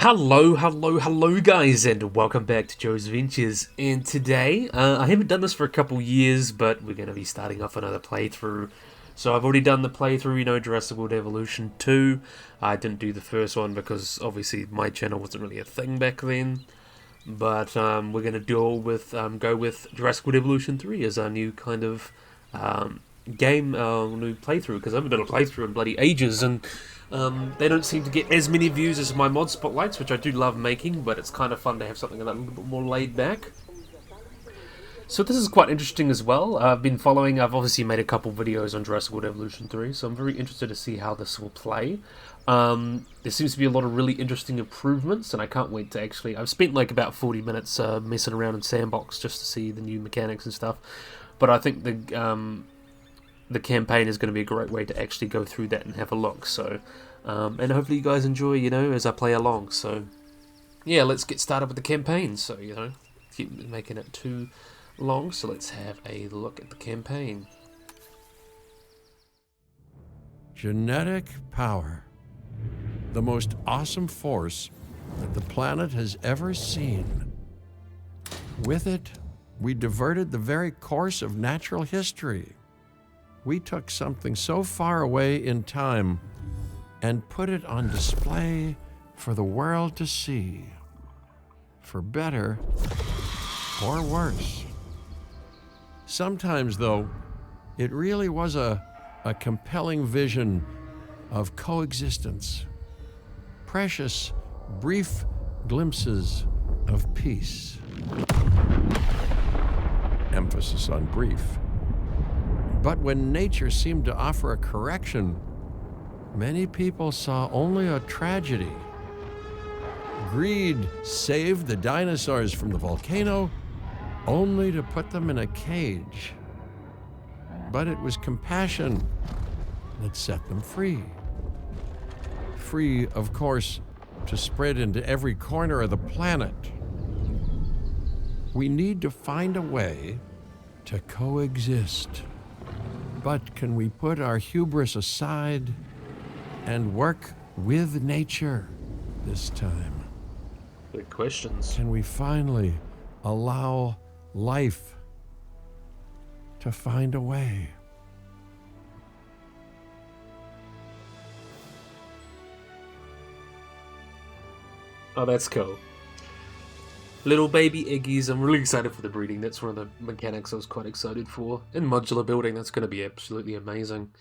Hello guys, and welcome back to Joe's Ventures. And today, I haven't done this for a couple years, but we're going to be starting off another playthrough. So I've already done the playthrough, Jurassic World Evolution 2. I didn't do the first one because obviously my channel wasn't really a thing back then. But we're going to go with Jurassic World Evolution 3 as our new kind of game, new playthrough, because I haven't done a playthrough in bloody ages, and they don't seem to get as many views as my mod spotlights, which I do love making, but it's kind of fun to have something a little bit more laid back. So this is quite interesting as well. I've obviously made a couple videos on Jurassic World Evolution 3, so I'm very interested to see how this will play. There seems to be a lot of really interesting improvements, and I can't wait to I've spent like about 40 minutes messing around in Sandbox just to see the new mechanics and stuff, but I think the campaign is going to be a great way to actually go through that and have a look. So, and hopefully you guys enjoy, as I play along. So, yeah, let's get started with the campaign. So, keep making it too long. So let's have a look at the campaign. Genetic power. The most awesome force that the planet has ever seen. With it, we diverted the very course of natural history. We took something so far away in time and put it on display for the world to see, for better or worse. Sometimes, though, it really was a compelling vision of coexistence, precious, brief glimpses of peace. Emphasis on brief. But when nature seemed to offer a correction, many people saw only a tragedy. Greed saved the dinosaurs from the volcano, only to put them in a cage. But it was compassion that set them free. Free, of course, to spread into every corner of the planet. We need to find a way to coexist. But can we put our hubris aside and work with nature this time? Good questions. Can we finally allow life to find a way? Oh, that's cool. Little baby eggies. I'm really excited for the breeding. That's one of the mechanics I was quite excited for. And modular building, that's going to be absolutely amazing.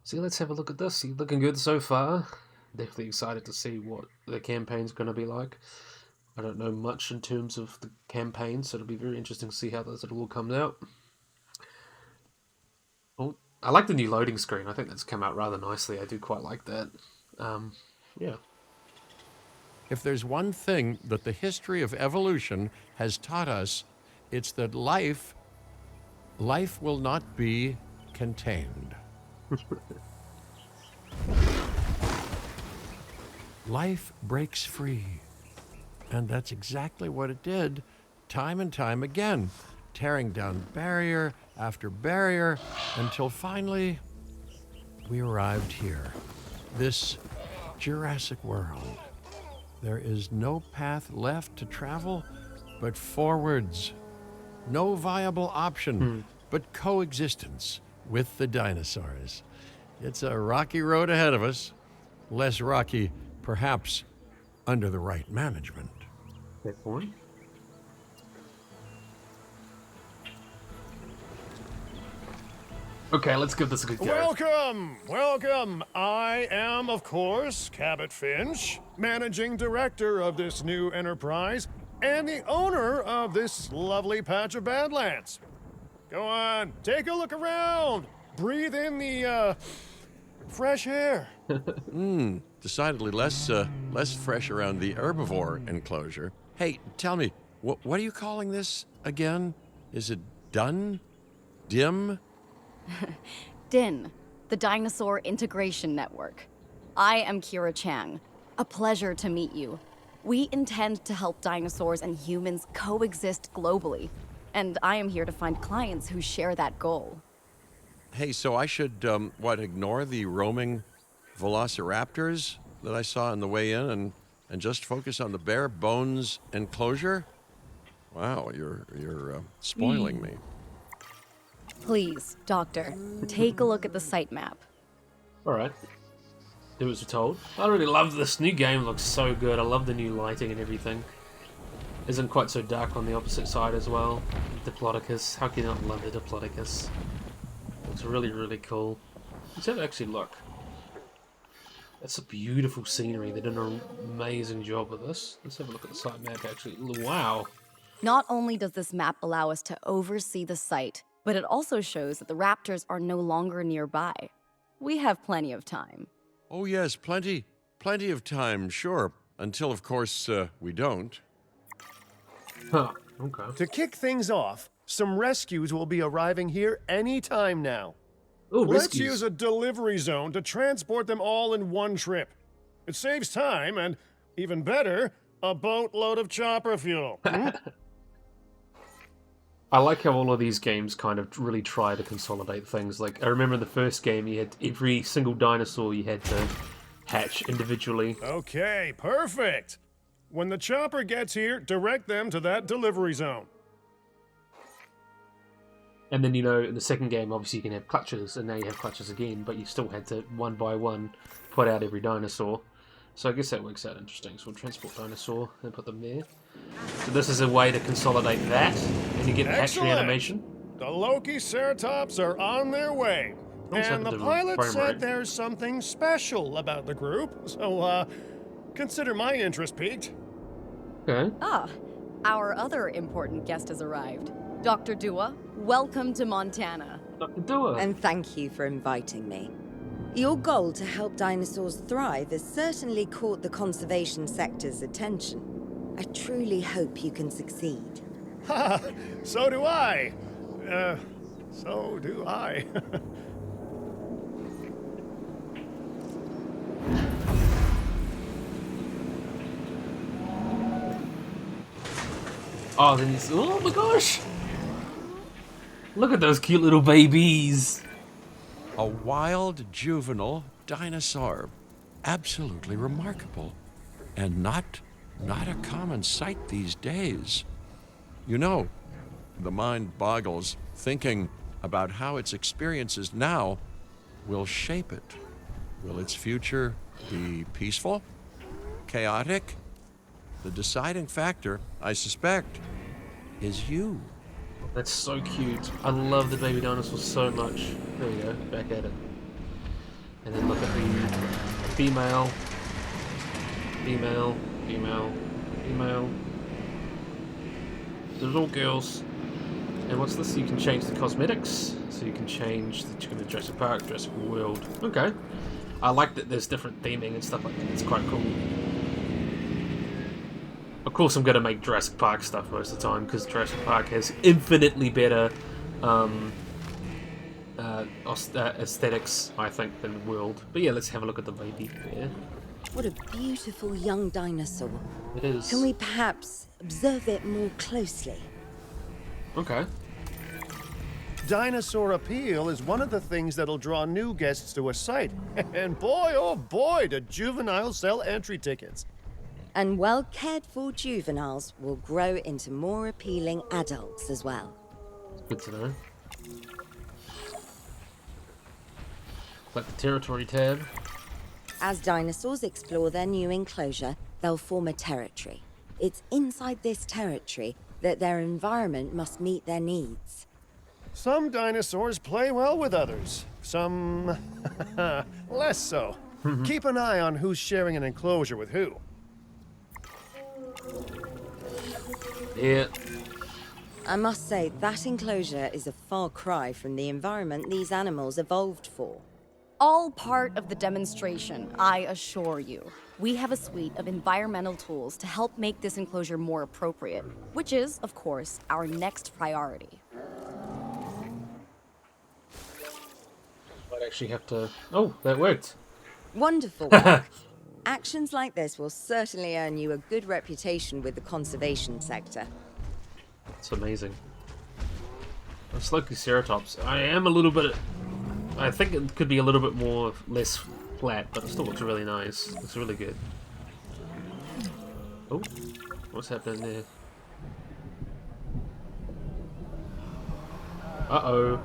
So let's have a look at this. Looking good so far. Definitely excited to see what the campaign's going to be like. I don't know much in terms of the campaign, so it'll be very interesting to see how it all comes out. Oh, I like the new loading screen. I think that's come out rather nicely. I do quite like that. Yeah. If there's one thing that the history of evolution has taught us, it's that life will not be contained. Life breaks free. And that's exactly what it did, time and time again, tearing down barrier after barrier, until finally we arrived here, this Jurassic world. There is no path left to travel but forwards. No viable option but coexistence with the dinosaurs. It's a rocky road ahead of us. Less rocky, perhaps, under the right management. Fair point. Okay, let's give this a good go. Welcome. I am, of course, Cabot Finch, managing director of this new enterprise and the owner of this lovely patch of Badlands. Go on, take a look around. Breathe in the, fresh air. Decidedly less fresh around the herbivore enclosure. Hey, tell me, what are you calling this again? Is it done? Dim? DIN, the Dinosaur Integration Network. I am Kira Chang. A pleasure to meet you. We intend to help dinosaurs and humans coexist globally, and I am here to find clients who share that goal. Hey, so I should, ignore the roaming velociraptors that I saw on the way in and and just focus on the bare bones enclosure? Wow, you're spoiling me. Please, Doctor, take a look at the site map. Alright. Do as we're told. I really love this new game, looks so good. I love the new lighting and everything. Isn't quite so dark on the opposite side as well. Diplodocus, how can you not love the Diplodocus? Looks really, really cool. Let's have actually look. That's a beautiful scenery. They did an amazing job with this. Let's have a look at the site map actually. Wow. Not only does this map allow us to oversee the site, but it also shows that the raptors are no longer nearby. We have plenty of time. Oh yes, plenty of time, sure. Until, of course, we don't. Huh, okay. To kick things off, some rescues will be arriving here any time now. Oh, Let's rescues. use a delivery zone to transport them all in one trip. It saves time and, even better, a boatload of chopper fuel. I like how all of these games kind of really try to consolidate things. Like, I remember in the first game, you had every single dinosaur you had to hatch individually. Okay, perfect. When the chopper gets here, direct them to that delivery zone. And then, you know, in the second game, obviously you can have clutches, and now you have clutches again, but you still had to, one by one, put out every dinosaur. So I guess that works out interesting. So we'll transport dinosaur and put them there. So this is a way to consolidate that, and you get the hatchery Excellent. animation. The Loki Ceratops are on their way. Also And the have to pilot frame said rate. there's something special about the group, so, consider my interest piqued. Okay. Ah, our other important guest has arrived. Dr. Dua, welcome to Montana. Dr. Dua. And thank you for inviting me. Your goal to help dinosaurs thrive has certainly caught the conservation sector's attention. I truly hope you can succeed. Ha! So do I. So do I. Oh, then he's... Oh my gosh! Look at those cute little babies! A wild juvenile dinosaur. Absolutely remarkable. And not a common sight these days. You know, the mind boggles thinking about how its experiences now will shape it. Will its future be peaceful? Chaotic? The deciding factor, I suspect, is you. That's so cute. I love the baby dinosaurs so much. There we go, back at it. And then look at the female. Female, female, female. There's all girls. And what's this? You can change the cosmetics. So you can change the chicken in Jurassic Park, Jurassic World. Okay. I like that there's different theming and stuff like that. It's quite cool. Of course, I'm going to make Jurassic Park stuff most of the time because Jurassic Park has infinitely better aesthetics, I think, than World. But yeah, let's have a look at the baby there. What a beautiful young dinosaur. It is. Can we perhaps observe it more closely? Okay. Dinosaur appeal is one of the things that'll draw new guests to a site. And boy, oh boy, do juveniles sell entry tickets. And well-cared-for juveniles will grow into more appealing adults as well. Good to know. Like the territory tab. As dinosaurs explore their new enclosure, they'll form a territory. It's inside this territory that their environment must meet their needs. Some dinosaurs play well with others. Some less so. Keep an eye on who's sharing an enclosure with who. Yeah. I must say, that enclosure is a far cry from the environment these animals evolved for. All part of the demonstration, I assure you. We have a suite of environmental tools to help make this enclosure more appropriate, which is, of course, our next priority. Might actually have to... Oh, that worked. Wonderful work. Actions like this will certainly earn you a good reputation with the conservation sector. It's amazing. It's like the Ceratops. I am a little bit... I think it could be a little bit less flat, but it still looks really nice. Looks really good. Oh, what's happening there? Uh-oh.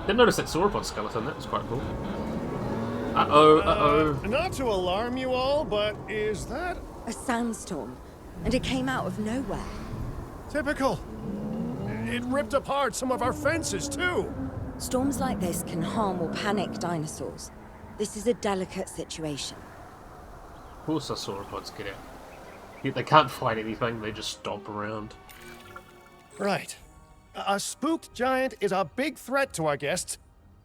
Didn't notice that sauropod skeleton, that was quite cool. Uh-oh, uh-oh. Not to alarm you all, but is that A sandstorm, and it came out of nowhere. typical? It ripped apart some of our fences, too. Storms like this can harm or panic dinosaurs. This is a delicate situation. Of course our sauropods get out. They can't fight anything, they just stomp around. Right. A spooked giant is a big threat to our guests.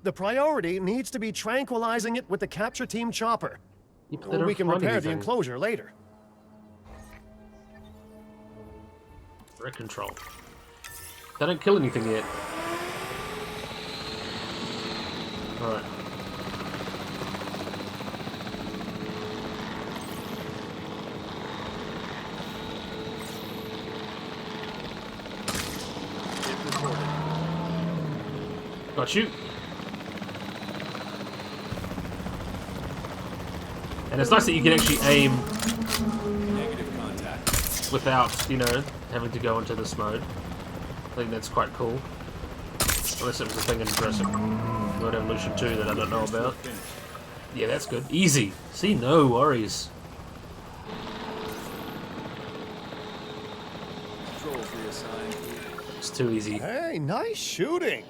The priority needs to be tranquilizing it with the capture team chopper. Yeah, but they don't We can find repair the anything. enclosure later. Threat control. They don't kill anything yet. Alright. Got you. And it's nice that you can actually aim without, you know, having to go into this mode. I think that's quite cool. Unless it was a thing in Jurassic World Evolution 2 that I don't know about. Yeah, that's good. Easy. See, no worries. It's too easy. Hey, nice shooting.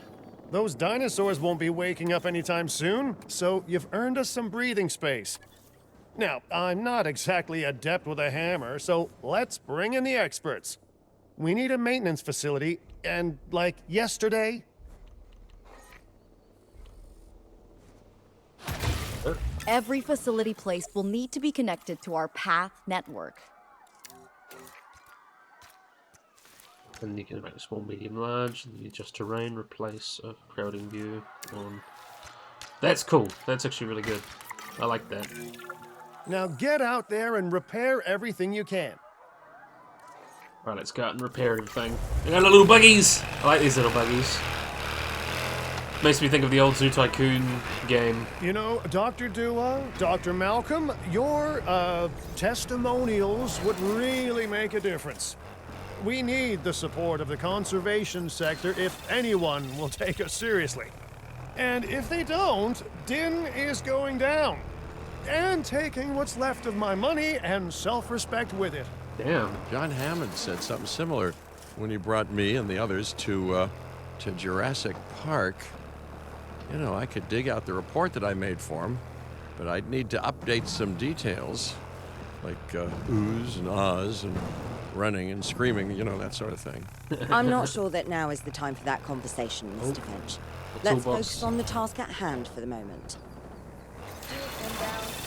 Those dinosaurs won't be waking up anytime soon, so you've earned us some breathing space. Now, I'm not exactly adept with a hammer, so let's bring in the experts. We need a maintenance facility, and like yesterday. Every facility placed will need to be connected to our path network. And you can make small, medium, large, and you adjust terrain, replace a crowding view on. That's cool. That's actually really good. I like that. Now get out there and repair everything you can. Right, let's go out and repair everything. And got little buggies! I like these little buggies. Makes me think of the old Zoo Tycoon game. You know, Dr. Dua, Dr. Malcolm, your testimonials would really make a difference. We need the support of the conservation sector if anyone will take us seriously. And if they don't, Din is going down. And taking what's left of my money and self-respect with it. Damn. John Hammond said something similar when he brought me and the others to Jurassic Park. You know, I could dig out the report that I made for him, but I'd need to update some details, like oohs and ahs and running and screaming, you know, that sort of thing. I'm not sure that now is the time for that conversation, Mr. Finch. Let's toolbox. focus on the task at hand for the moment.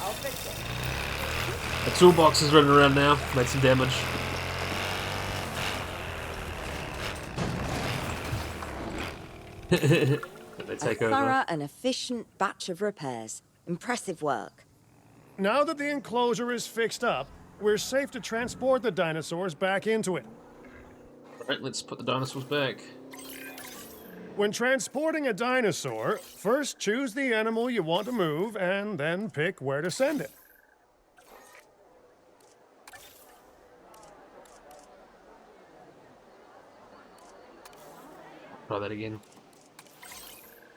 I'll fix it. The toolbox is running around now. Made some damage. They take A over. thorough and efficient batch of repairs. Impressive work. Now that the enclosure is fixed up, we're safe to transport the dinosaurs back into it. Alright, let's put the dinosaurs back. When transporting a dinosaur, first choose the animal you want to move and then pick where to send it. Try that again.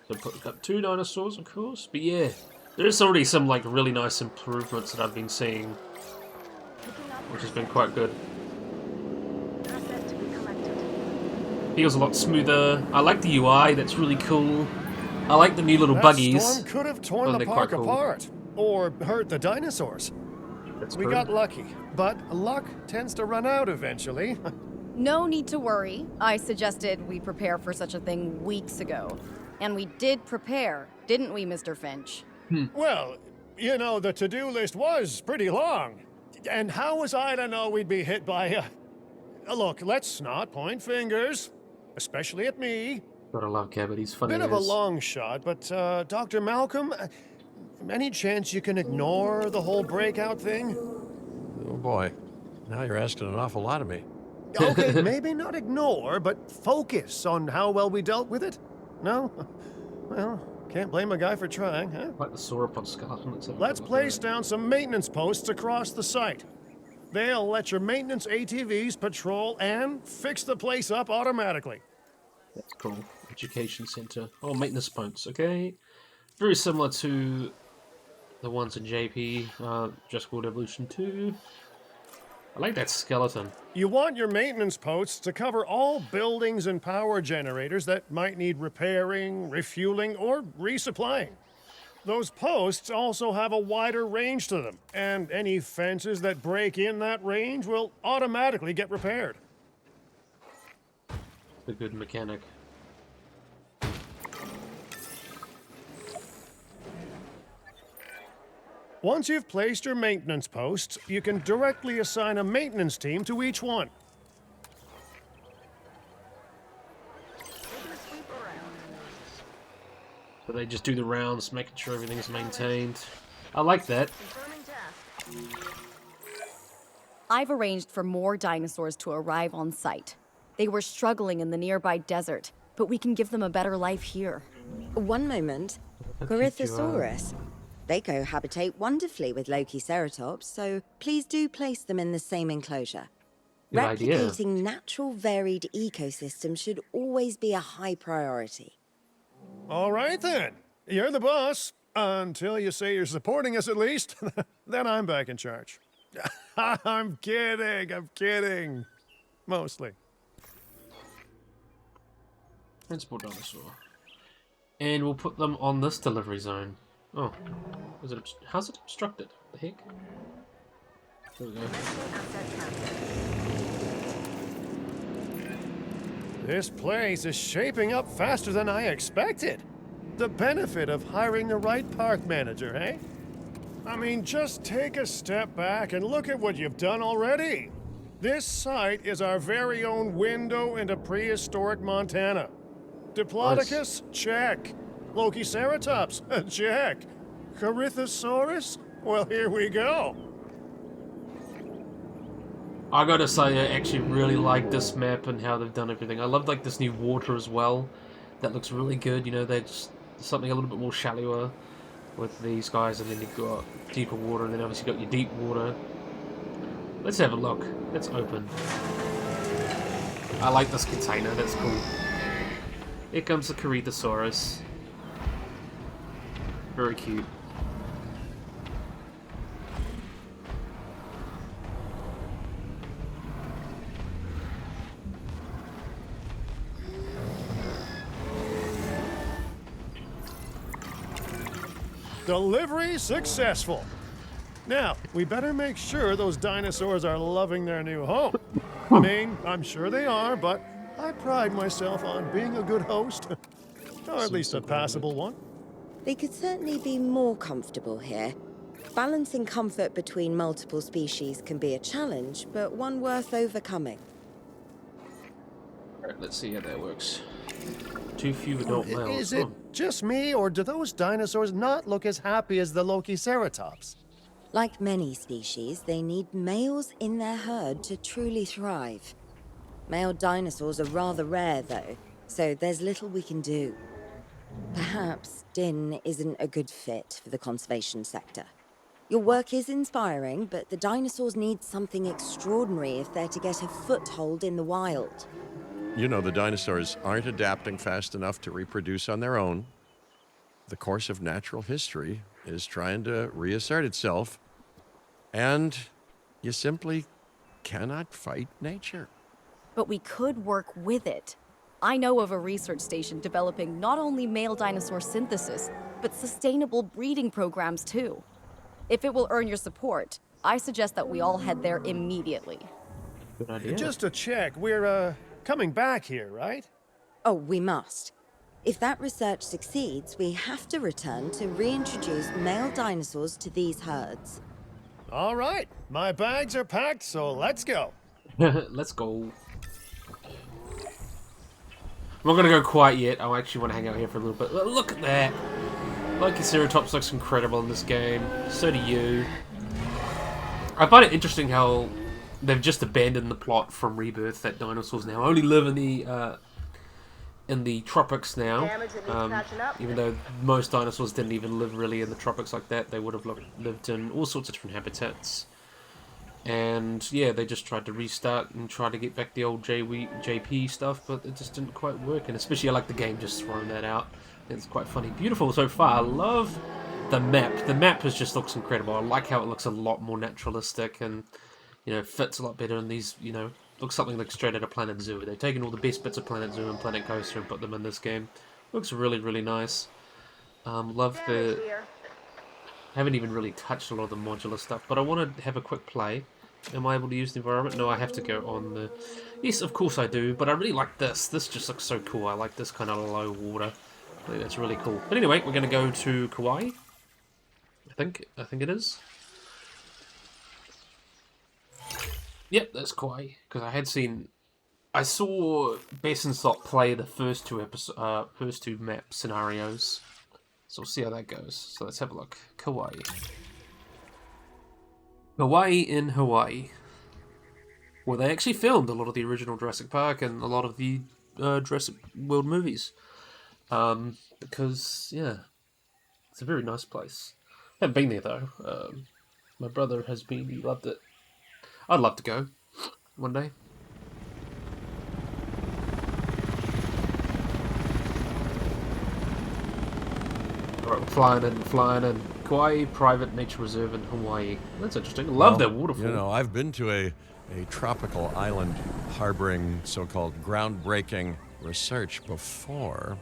So got 2 dinosaurs, of course. But yeah, there is already some like really nice improvements that I've been seeing, which has been quite good. Feels a lot smoother. I like the UI. That's really cool. I like the new little That buggies. storm could have torn Oh, the they're park quite cool. apart or hurt the dinosaurs. That's We true. got lucky, but luck tends to run out eventually. No need to worry. I suggested we prepare for such a thing weeks ago. And we did prepare, didn't we, Mr. Finch? Well, you know, the to-do list was pretty long. And how was I to know we'd be hit by look, let's not point fingers, especially at me. Gotta love Cabot. He's funny. Bit of a as- long shot, but Dr. Malcolm, any chance you can ignore the whole breakout thing? Oh boy, now you're asking an awful lot of me. Okay, maybe not ignore, but focus on how well we dealt with it. No? Well, can't blame a guy for trying, huh? Like the sauropod skeleton. Let's have a Let's look at place that. down some maintenance posts across the site. They'll let your maintenance ATVs patrol and fix the place up automatically. That's cool. Education center. Oh, maintenance points. Okay. Very similar to the ones in JP, Just World Evolution 2. I like that skeleton. You want your maintenance posts to cover all buildings and power generators that might need repairing, refueling, or resupplying. Those posts also have a wider range to them, and any fences that break in that range will automatically get repaired. The good mechanic. Once you've placed your maintenance posts, you can directly assign a maintenance team to each one. So they just do the rounds, making sure everything's maintained. I like that. I've arranged for more dinosaurs to arrive on site. They were struggling in the nearby desert, but we can give them a better life here. One moment. Corythosaurus. They cohabitate wonderfully with Lokiceratops, so please do place them in the same enclosure. Good idea. Replicating natural varied ecosystems should always be a high priority. All right then. You're the boss. Until you say you're supporting us at least. Then I'm back in charge. I'm kidding. Mostly. Transport dinosaur. And we'll put them on this delivery zone. Oh. How's it obstructed? What the heck? There we go. This place is shaping up faster than I expected. The benefit of hiring the right park manager, eh? I mean, just take a step back and look at what you've done already. This site is our very own window into prehistoric Montana. Diplodocus? Check. Lokiceratops? Check. Corythosaurus? Well, here we go. I gotta say, I actually really like this map and how they've done everything. I love like this new water as well. That looks really good. You know, they're just something a little bit more shallower with these guys, and then you've got deeper water, and then obviously you've got your deep water. Let's have a look. Let's open. I like this container. That's cool. Here comes the Corythosaurus. Very cute. Delivery successful. Now, we better make sure those dinosaurs are loving their new home. I mean, I'm sure they are, but I pride myself on being a good host. Or at least a passable one. They could certainly be more comfortable here. Balancing comfort between multiple species can be a challenge, but one worth overcoming. Alright, let's see how that works. Too few adult males. Is it just me, or do those dinosaurs not look as happy as the Lokiceratops? Like many species, they need males in their herd to truly thrive. Male dinosaurs are rather rare, though, so there's little we can do. Perhaps Din isn't a good fit for the conservation sector. Your work is inspiring, but the dinosaurs need something extraordinary if they're to get a foothold in the wild. You know, the dinosaurs aren't adapting fast enough to reproduce on their own. The course of natural history is trying to reassert itself, and you simply cannot fight nature. But we could work with it. I know of a research station developing not only male dinosaur synthesis, but sustainable breeding programs too. If it will earn your support, I suggest that we all head there immediately. Good idea. Just to check, we're, coming back here, right? Oh, we must. If that research succeeds, we have to return to reintroduce male dinosaurs to these herds. All right, my bags are packed, so let's go. Let's go. I'm not gonna go quite yet. I actually want to hang out here for a little bit. Look at that! Lokiceratops looks incredible in this game. So do you. I find it interesting how they've just abandoned the plot from Rebirth that dinosaurs now only live in the tropics now. Even though most dinosaurs didn't even live really in the tropics like that, they would have lived in all sorts of different habitats. And yeah, they just tried to restart and try to get back the old JP stuff, but it just didn't quite work. And especially I like the game just throwing that out. It's quite funny. Beautiful so far. I love the map. The map just looks incredible. I like how it looks a lot more naturalistic and, you know, fits a lot better in these, you know, looks something like straight out of Planet Zoo. They've taken all the best bits of Planet Zoo and Planet Coaster and put them in this game. Looks really, really nice. Love the... Haven't even really touched a lot of the modular stuff, but I want to have a quick play. Am I able to use the environment? No, I have to go on the... Yes, of course I do, but I really like this. This just looks so cool. I like this kind of low water. I think that's really cool. But anyway, we're going to go to Kauai. I think it is. Yep, that's Kauai. Because I saw Bessenslot play the first two map scenarios. So we'll see how that goes. So let's have a look. Kauai. Hawaii in Hawaii. Well, they actually filmed a lot of the original Jurassic Park and a lot of the Jurassic World movies. Because, yeah, it's a very nice place. I haven't been there, though. My brother has been. He loved it. I'd love to go one day. Alright, we're flying in. Kauai Private Nature Reserve in Hawaii. That's interesting. Love their waterfall. You know, I've been to a tropical island harboring so-called groundbreaking research before,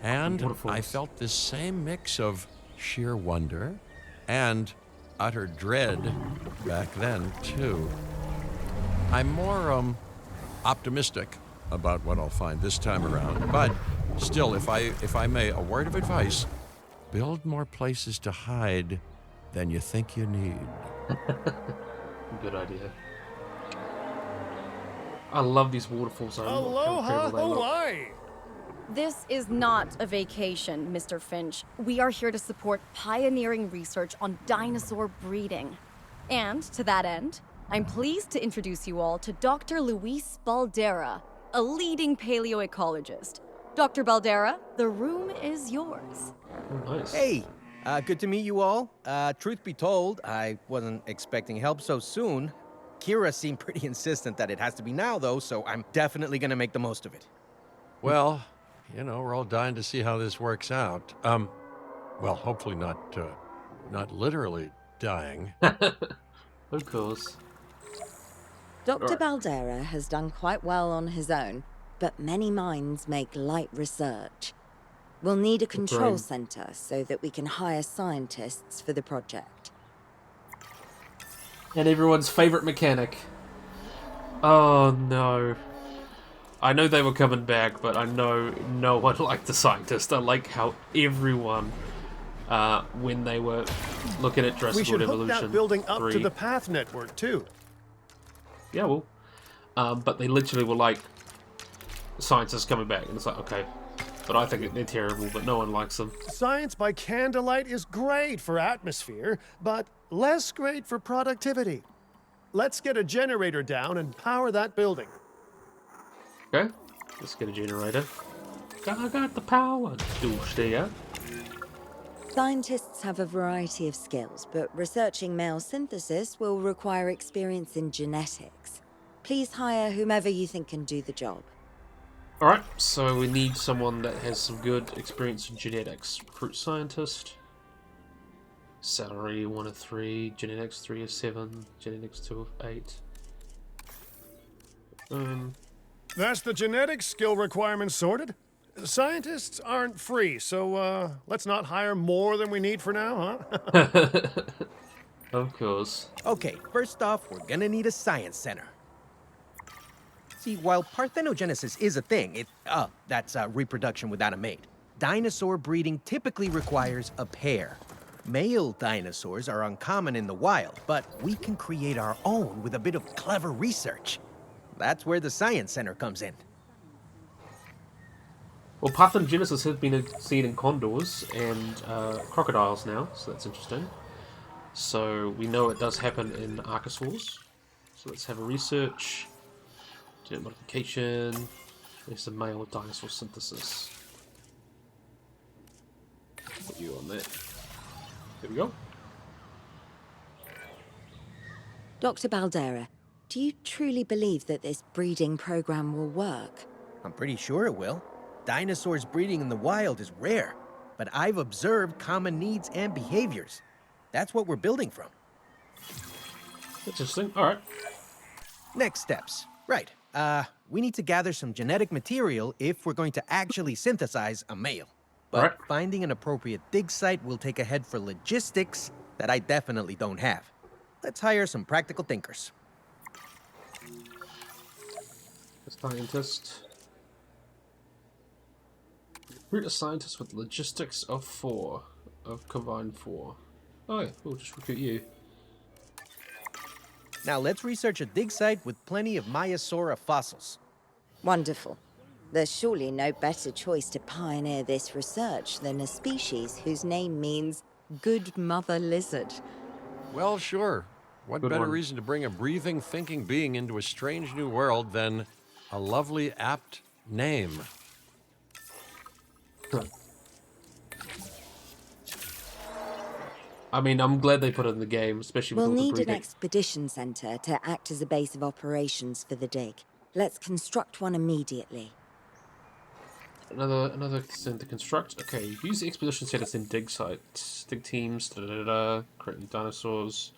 and I felt this same mix of sheer wonder and utter dread back then, too. I'm more optimistic about what I'll find this time around, but still, if I may, a word of advice: build more places to hide than you think you need. Good idea. I love these waterfalls. Aloha, Hawaii! This is not a vacation, Mr. Finch. We are here to support pioneering research on dinosaur breeding. And to that end, I'm pleased to introduce you all to Dr. Luis Baldera, a leading paleoecologist. Dr. Baldera, the room is yours. Oh, nice. Hey, good to meet you all. Truth be told, I wasn't expecting help so soon. Kira seemed pretty insistent that it has to be now, though, so I'm definitely gonna make the most of it. Well, you know, we're all dying to see how this works out. Well, hopefully not literally dying. Of course. Dr. Baldera has done quite well on his own, but many minds make light research. We'll need a control center so that we can hire scientists for the project. And everyone's favourite mechanic. Oh no. I know they were coming back, but I know no one liked the scientist. I like how everyone, when they were looking at Jurassic We should World hook Evolution that building up 3, to the path network, too. yeah, well, but they literally were like, scientists coming back, and it's like, okay, but I think they're terrible, but no one likes them. Science by candlelight is great for atmosphere, but less great for productivity. Let's get a generator down and power that building. Okay, let's get a generator. I got the power. Douche there. Scientists have a variety of skills, but researching male synthesis will require experience in genetics. Please hire whomever you think can do the job. Alright, so we need someone that has some good experience in genetics. Recruit scientist. Salary 1 of 3, genetics 3 of 7, genetics 2 of 8. That's the genetics skill requirements sorted. Scientists aren't free, so let's not hire more than we need for now, huh? Of course. Okay, first off, we're gonna need a science center. See, while parthenogenesis is a thing, that's reproduction without a mate, dinosaur breeding typically requires a pair. Male dinosaurs are uncommon in the wild, but we can create our own with a bit of clever research. That's where the Science Center comes in. Well, parthenogenesis has been seen in condors and crocodiles now, so that's interesting. So we know it does happen in archosaurs. So let's have a research. Genetic modification. There's the male dinosaur synthesis. Put you on that. There we go. Dr. Baldera, do you truly believe that this breeding program will work? I'm pretty sure it will. Dinosaurs breeding in the wild is rare, but I've observed common needs and behaviors. That's what we're building from. That's interesting. Alright. Next steps. Right. We need to gather some genetic material if we're going to actually synthesize a male. But Right. finding an appropriate dig site will take a head for logistics that I definitely don't have. Let's hire some practical thinkers. A scientist. Recruit a scientist with logistics of 4. Of combined 4. Oh yeah, we'll just recruit you. Now let's research a dig site with plenty of Maiasaura fossils. Wonderful. There's surely no better choice to pioneer this research than a species whose name means good mother lizard. Well, sure. What Good better one. reason to bring a breathing, thinking being into a strange new world than a lovely, apt name? I mean, I'm glad they put it in the game, especially with We'll all the need an breeding. expedition center to act as a base of operations for the dig. Let's construct one immediately. Another thing to construct. Okay, use the expedition center in dig sites, dig teams, creating dinosaurs.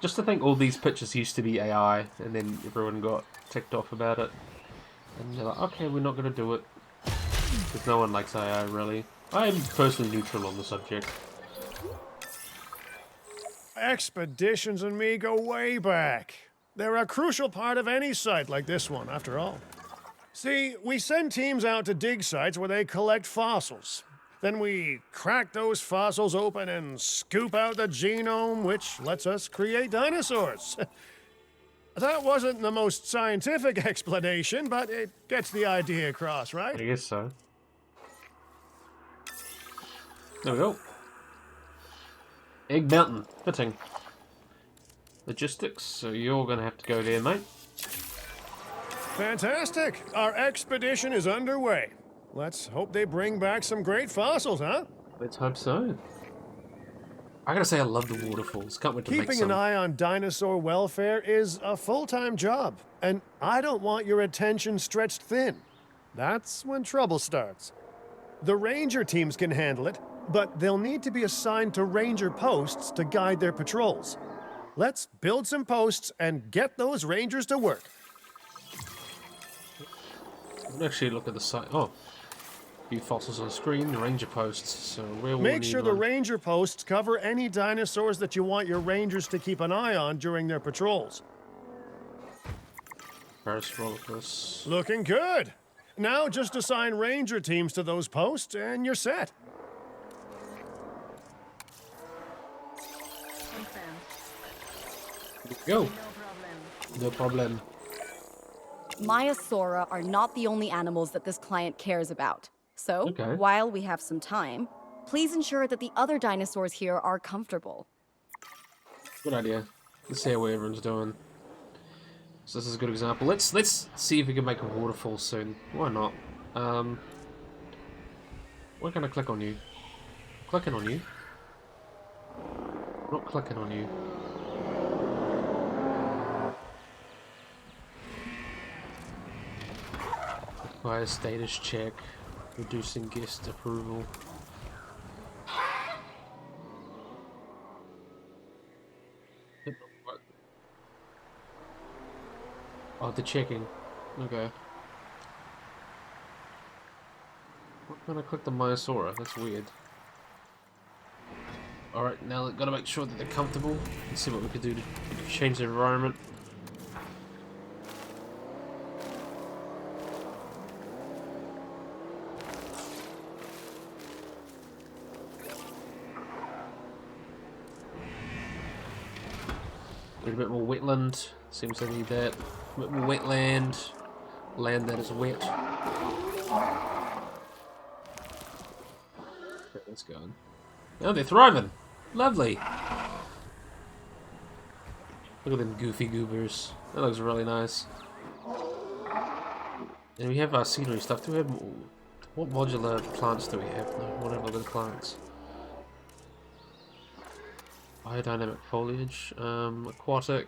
Just to think all these pictures used to be AI, and then everyone got ticked off about it. And they're like, okay, we're not going to do it. Because no one likes AI, really. I'm personally neutral on the subject. Expeditions and me go way back. They're a crucial part of any site like this one, after all. See, we send teams out to dig sites where they collect fossils. Then we crack those fossils open and scoop out the genome, which lets us create dinosaurs. That wasn't the most scientific explanation, but it gets the idea across, I right? guess so. There we go. Egg Mountain. Fitting. Logistics, so you're going to have to go there, mate. Fantastic. Our expedition is underway. Let's hope they bring back some great fossils, huh? Let's hope so. I gotta say, I love the waterfalls. Can't wait to make Keeping some. an eye on dinosaur welfare is a full-time job, and I don't want your attention stretched thin. That's when trouble starts. The ranger teams can handle it, but they'll need to be assigned to ranger posts to guide their patrols. Let's build some posts and get those rangers to work. Let's actually look at the site. Oh, few fossils on screen. The ranger posts. So where will we Make need sure the one? ranger posts cover any dinosaurs that you want your rangers to keep an eye on during their patrols. Parasaurolophus. Looking good. Now just assign ranger teams to those posts and you're set. Go. No problem. Maiasaura are not the only animals that this client cares about. So, Okay. while we have some time, please ensure that the other dinosaurs here are comfortable. Good idea. Let's see how everyone's doing. So this is a good example. Let's see if we can make a waterfall soon. Why not? Why can't I click on you? Clicking on you. Not clicking on you. Require status check. Reducing guest approval. Oh, the checking. Okay. Why can't I click the Maiasaura? That's weird. Alright, now gotta make sure that they're comfortable. Let's see what we could do to change the environment. Need a bit more wetland. Seems I need that. A bit more wetland. Land that is wet. Okay, let's go. Oh, they're thriving. Lovely. Look at them goofy goobers. That looks really nice. And we have our scenery stuff. Do we have what modular plants do we have? No, what have other plants? Biodynamic foliage, aquatic.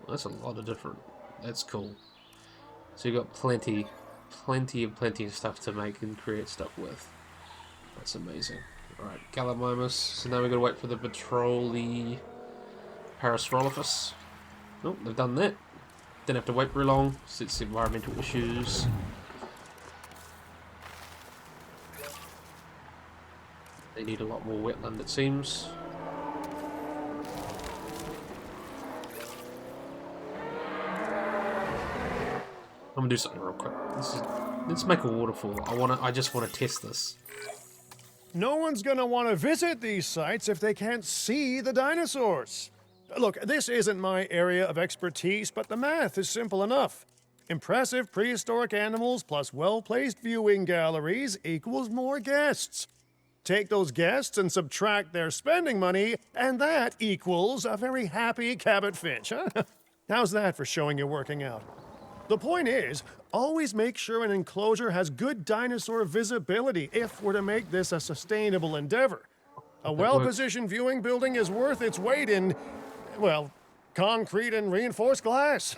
Well, that's a lot of different. That's cool. So you got plenty of stuff to make and create stuff with. That's amazing. Alright, Gallimimus. So now we gotta wait for the Patrolli Parasaurolophus. Oh, they've done that. Didn't have to wait very long, since it's environmental issues. They need a lot more wetland, it seems. I'm gonna do something real quick. Let's make a waterfall. I just wanna test this. No one's gonna want to visit these sites if they can't see the dinosaurs. Look, this isn't my area of expertise, but the math is simple enough. Impressive prehistoric animals plus well-placed viewing galleries equals more guests. Take those guests and subtract their spending money, and that equals a very happy Cabot Finch, huh? How's that for showing you're working out? The point is, always make sure an enclosure has good dinosaur visibility if we're to make this a sustainable endeavor. A well-positioned viewing building is worth its weight in, well, concrete and reinforced glass.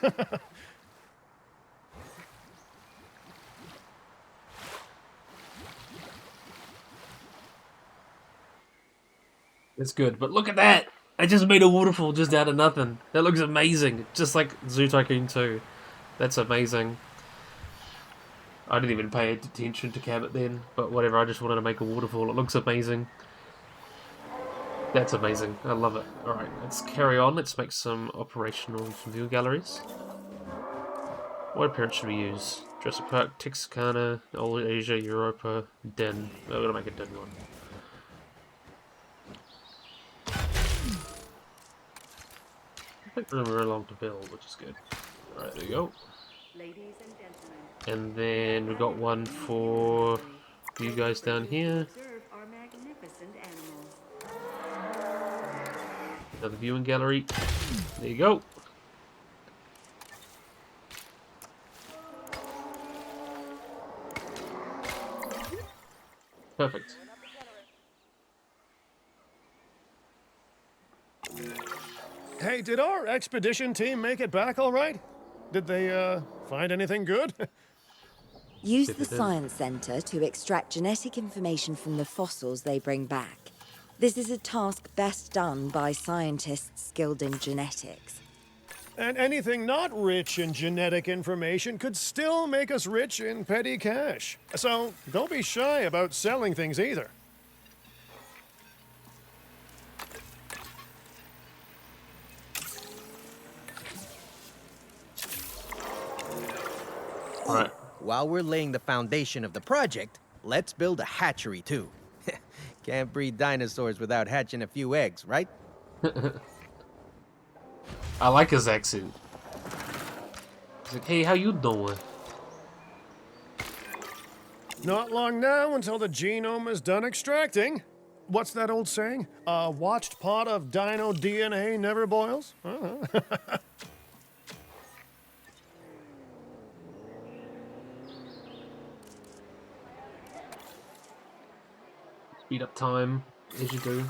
It's good, but look at that! I just made a waterfall just out of nothing. That looks amazing, just like Zoo Tycoon 2. That's amazing. I didn't even pay attention to Cabot then, but whatever, I just wanted to make a waterfall. It looks amazing. That's amazing. I love it. Alright, let's carry on. Let's make some operational view galleries. What appearance should we use? Jurassic Park, Texarkana, Old Asia, Europa, Den. We're gonna make a Den one. I think we're very long to build, which is good. Alright, there you go. Ladies and gentlemen, And then we got one for you guys down here. observe our magnificent animals. Another viewing gallery. There you go. Perfect. Hey, did our expedition team make it back all right? Did they, find anything good? Use If the it is. Science Center to extract genetic information from the fossils they bring back. This is a task best done by scientists skilled in genetics. And anything not rich in genetic information could still make us rich in petty cash. So don't be shy about selling things either. Alright. While we're laying the foundation of the project, let's build a hatchery too. Can't breed dinosaurs without hatching a few eggs, right? I like his accent. He's like, hey, how you doing? Not long now until the genome is done extracting. What's that old saying? A watched pot of dino DNA never boils? Speed up time, as you do.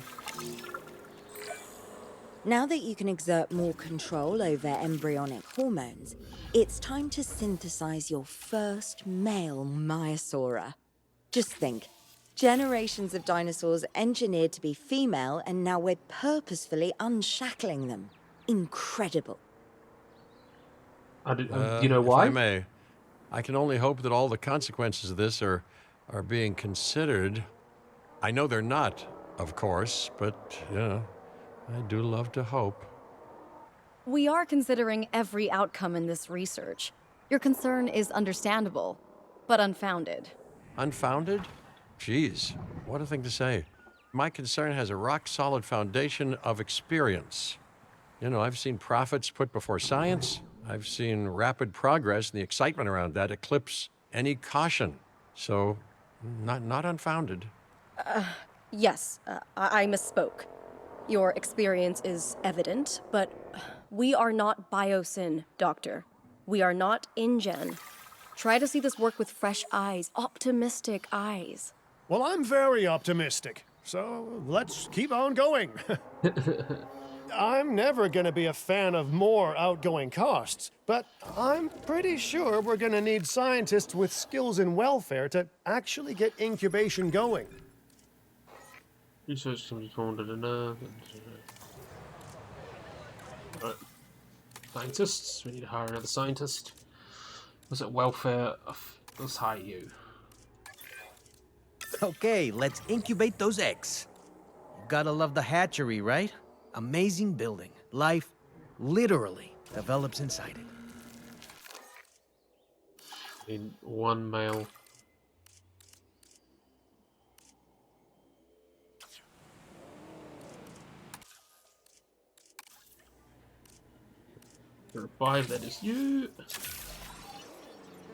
Now that you can exert more control over embryonic hormones, it's time to synthesize your first male Maiasaura. Just think, generations of dinosaurs engineered to be female, and now we're purposefully unshackling them. Incredible. You know why? If I may, I can only hope that all the consequences of this are being considered. I know they're not, of course, but, you know, I do love to hope. We are considering every outcome in this research. Your concern is understandable, but unfounded. Unfounded? Geez, what a thing to say. My concern has a rock-solid foundation of experience. You know, I've seen profits put before science. I've seen rapid progress, and the excitement around that eclipse any caution. So, not unfounded. Yes, I misspoke. Your experience is evident, but we are not Biosyn, Doctor. We are not InGen. Try to see this work with fresh eyes, optimistic eyes. Well, I'm very optimistic. so let's keep on going. I'm never gonna be a fan of more outgoing costs, but I'm pretty sure we're gonna need scientists with skills in welfare to actually get incubation going. Research can be formed in enough. Right. Scientists. We need to hire another scientist. Was it welfare? Let's hire you. Okay, let's incubate those eggs. You gotta love the hatchery, right? Amazing building. Life literally develops inside it. Need one male. Number 5, that is you.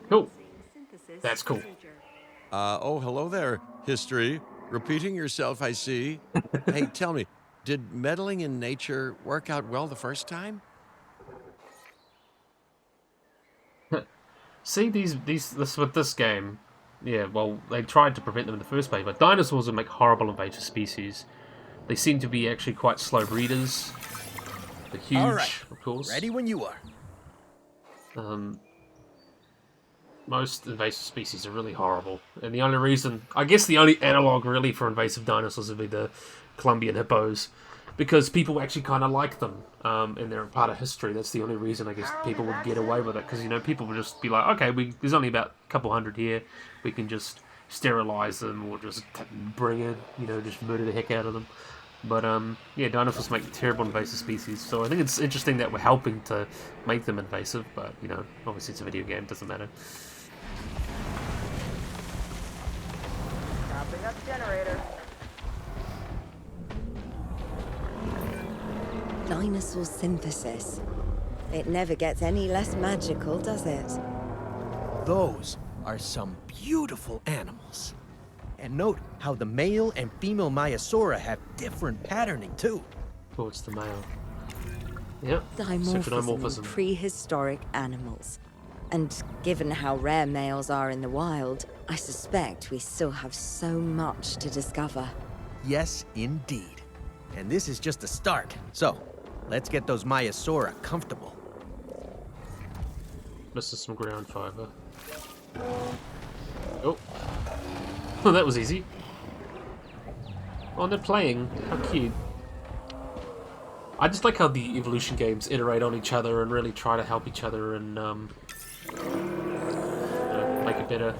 Cool. Synthesis That's cool. procedure. Oh, hello there, history. Repeating yourself, I see. Hey, tell me, did meddling in nature work out well the first time? See this with this game. Yeah, well, they tried to prevent them in the first place, but dinosaurs would make horrible invasive species. They seem to be actually quite slow breeders. They're huge, All right. of course. Ready when you are. Most invasive species are really horrible, and the only reason, I guess, the only analog really for invasive dinosaurs would be the Columbian hippos, because people actually kind of like them, and they're a part of history. That's the only reason I guess people would get away with it, because people would just be like, okay, there's only about a couple hundred here, we can just sterilize them or just bring in, just murder the heck out of them. But yeah, dinosaurs make terrible invasive species, so I think it's interesting that we're helping to make them invasive. But obviously it's a video game, doesn't matter. Topping up generator. Dinosaur synthesis. It never gets any less magical, does it? Those are some beautiful animals. And note how the male and female Maiasaura have different patterning too. Oh, it's the male. Yep. Dimorphism in prehistoric animals. And given how rare males are in the wild, I suspect we still have so much to discover. Yes, indeed. And this is just a start. So, let's get those Maiasaura comfortable. This is some ground fiber. Oh. Oh, that was easy. Oh, they're playing. How cute. I just like how the evolution games iterate on each other and really try to help each other and make it better.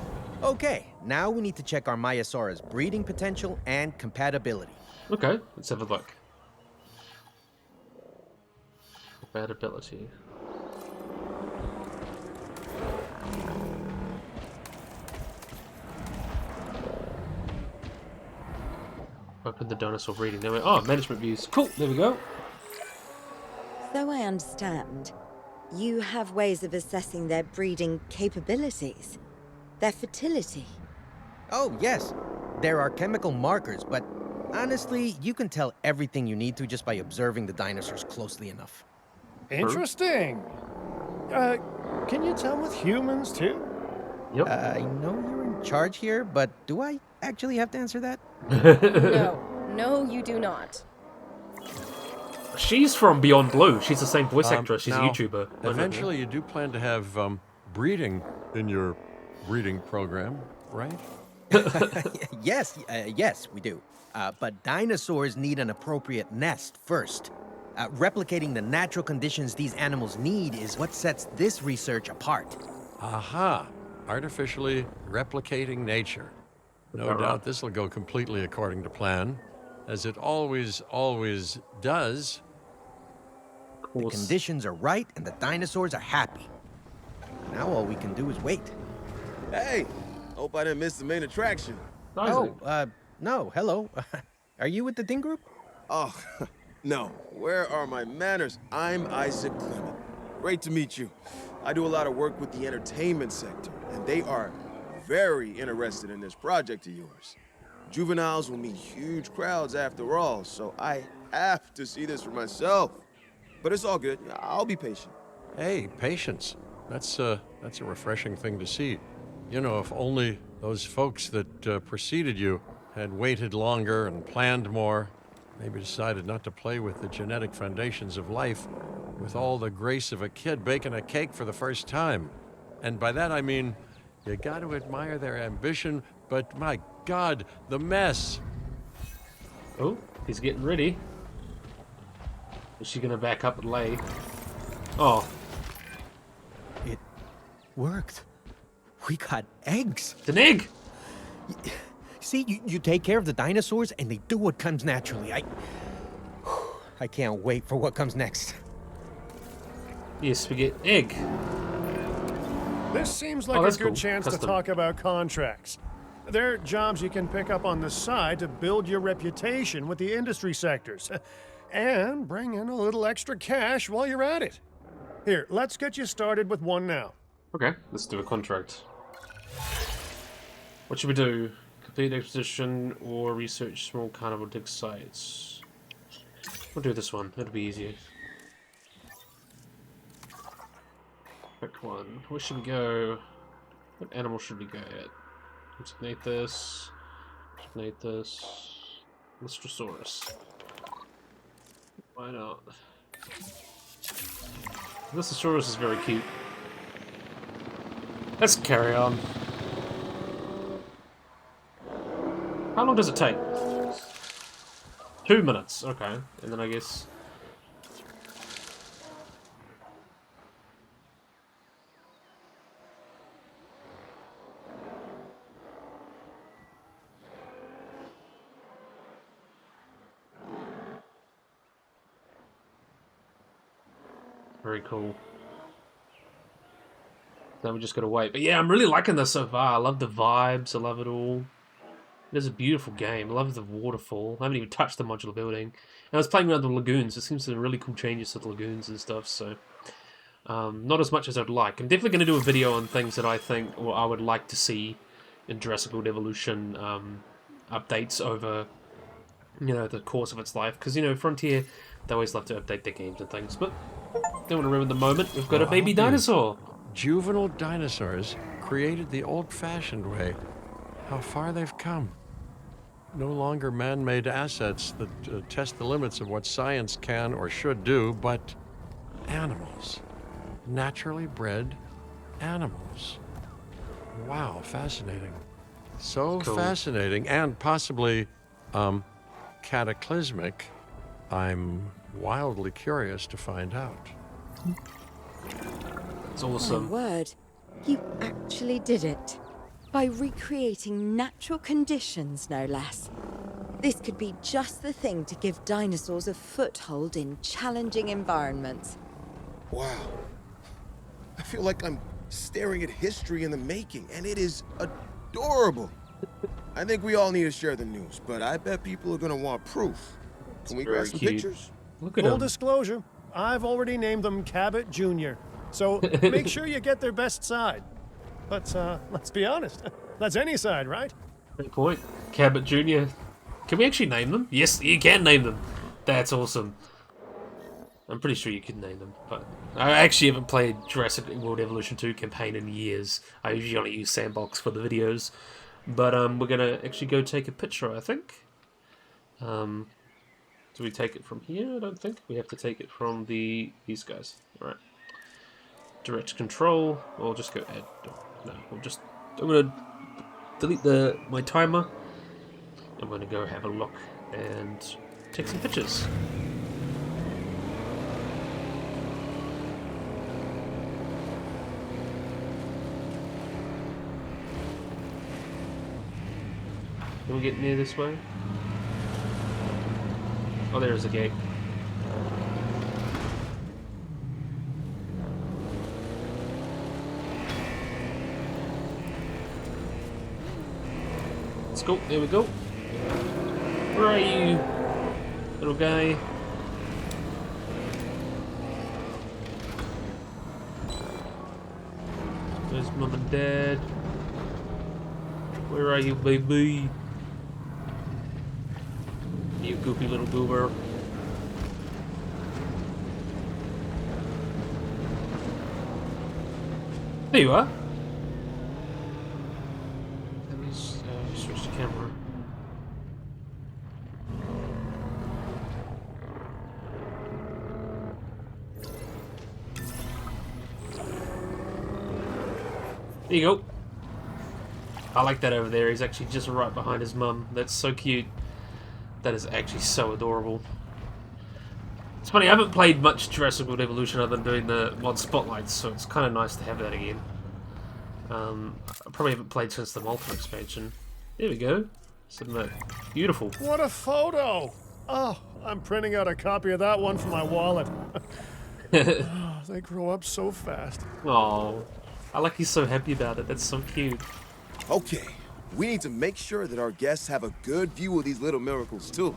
Okay, now we need to check our Maiasaura's breeding potential and compatibility. Okay, let's have a look. Compatibility. Open the dinosaur breeding. There we go. Oh, management views. Cool, there we go. So I understand, you have ways of assessing their breeding capabilities, their fertility. Oh, yes. There are chemical markers, but honestly, you can tell everything you need to just by observing the dinosaurs closely enough. Interesting. Can you tell with humans too? Yep. I know you're in charge here, but do I actually have to answer that? No, you do not. She's from Beyond Blue. She's the same voice actress. She's now, a YouTuber. Eventually, you do plan to have breeding in your breeding program, right? Yes, we do. But dinosaurs need an appropriate nest first. Replicating the natural conditions these animals need is what sets this research apart. Aha! Artificially replicating nature. No doubt this will go completely according to plan, as it always does. The conditions are right and the dinosaurs are happy. Now all we can do is wait. Hey, hope I didn't miss the main attraction. No, hello. Are you with the Ding Group? Oh, no. Where are my manners? I'm Isaac Clement. Great to meet you. I do a lot of work with the entertainment sector, and they are very interested in this project of yours. Juveniles will meet huge crowds after all, so I have to see this for myself. But it's all good. I'll be patient. Hey, patience. That's a refreshing thing to see. You know, if only those folks that preceded you had waited longer and planned more, maybe decided not to play with the genetic foundations of life with all the grace of a kid baking a cake for the first time. And by that I mean, you got to admire their ambition, but my God, the mess. Oh, he's getting ready. Is she gonna back up and lay? Oh, It worked. We got eggs. it's an egg! See, you take care of the dinosaurs and they do what comes naturally. I can't wait for what comes next. Yes, we get egg. This seems Oh, like a that's good cool. chance Custom. to talk about contracts. They're jobs you can pick up on the side to build your reputation with the industry sectors. And bring in a little extra cash while you're at it. Here, let's get you started with one now. Okay, let's do a contract. What should we do? Complete expedition or research small carnival dig sites? We'll do this one, it'll be easier. Pick one. Where should we go? What animal should we go at? Designate this. Designate this. Lystrosaurus. Why not? Lystrosaurus is very cute. Let's carry on. How long does it take? 2 minutes, okay. And then I guess... Very cool. Now we just gotta wait. But yeah, I'm really liking this so far. I love the vibes, I love it all. It is a beautiful game. I love the waterfall. I haven't even touched the modular building. And I was playing around the lagoons. It seems some really cool changes to the lagoons and stuff, so... not as much as I'd like. I'm definitely going to do a video on things that I think, or I would like to see in Jurassic World Evolution updates over, you know, the course of its life. Because, you know, Frontier, they always love to update their games and things. But don't want to ruin the moment. We've got a baby dinosaur. Juvenile dinosaurs created the old-fashioned way. How far they've come. No longer man-made assets that test the limits of what science can or should do, but animals. Naturally bred animals. Wow, fascinating. So Cool. fascinating and possibly cataclysmic. I'm wildly curious to find out. It's My awesome. word, you actually did it. By recreating natural conditions, no less. This could be just the thing to give dinosaurs a foothold in challenging environments. Wow. I feel like I'm staring at history in the making, and it is adorable. I think we all need to share the news, but I bet people are gonna want proof. Can we grab very some cute. pictures? Look at Full him. disclosure, I've already named them Cabot Jr., so make sure you get their best side. But let's be honest, that's any side, right? Great point. Cabot Jr. Can we actually name them? Yes, you can name them. That's awesome. I'm pretty sure you can name them, but I actually haven't played Jurassic World Evolution 2 campaign in years. I usually only use Sandbox for the videos. But we're gonna actually go take a picture, I think. Do we take it from here? I don't think. We have to take it from these guys. Alright. Direct control. We'll just go add. No, we'll just. I'm gonna delete my timer. I'm gonna go have a look and take some pictures. Can we get near this way? Oh, there's a gate. Let's go. There we go. Where are you, little guy? There's mom and dad. Where are you, baby? You goofy little goober. There you are. Let me switch the camera. There you go. I like that over there. He's actually just right behind his mum. That's so cute. That is actually so adorable. It's funny, I haven't played much Jurassic World Evolution other than doing the mod spotlights, so it's kind of nice to have that again. I probably haven't played since the Malta expansion. There we go. Submit. Beautiful. What a photo! Oh, I'm printing out a copy of that one for my wallet. Oh, they grow up so fast. Oh, I like he's so happy about it. That's so cute. Okay, we need to make sure that our guests have a good view of these little miracles, too.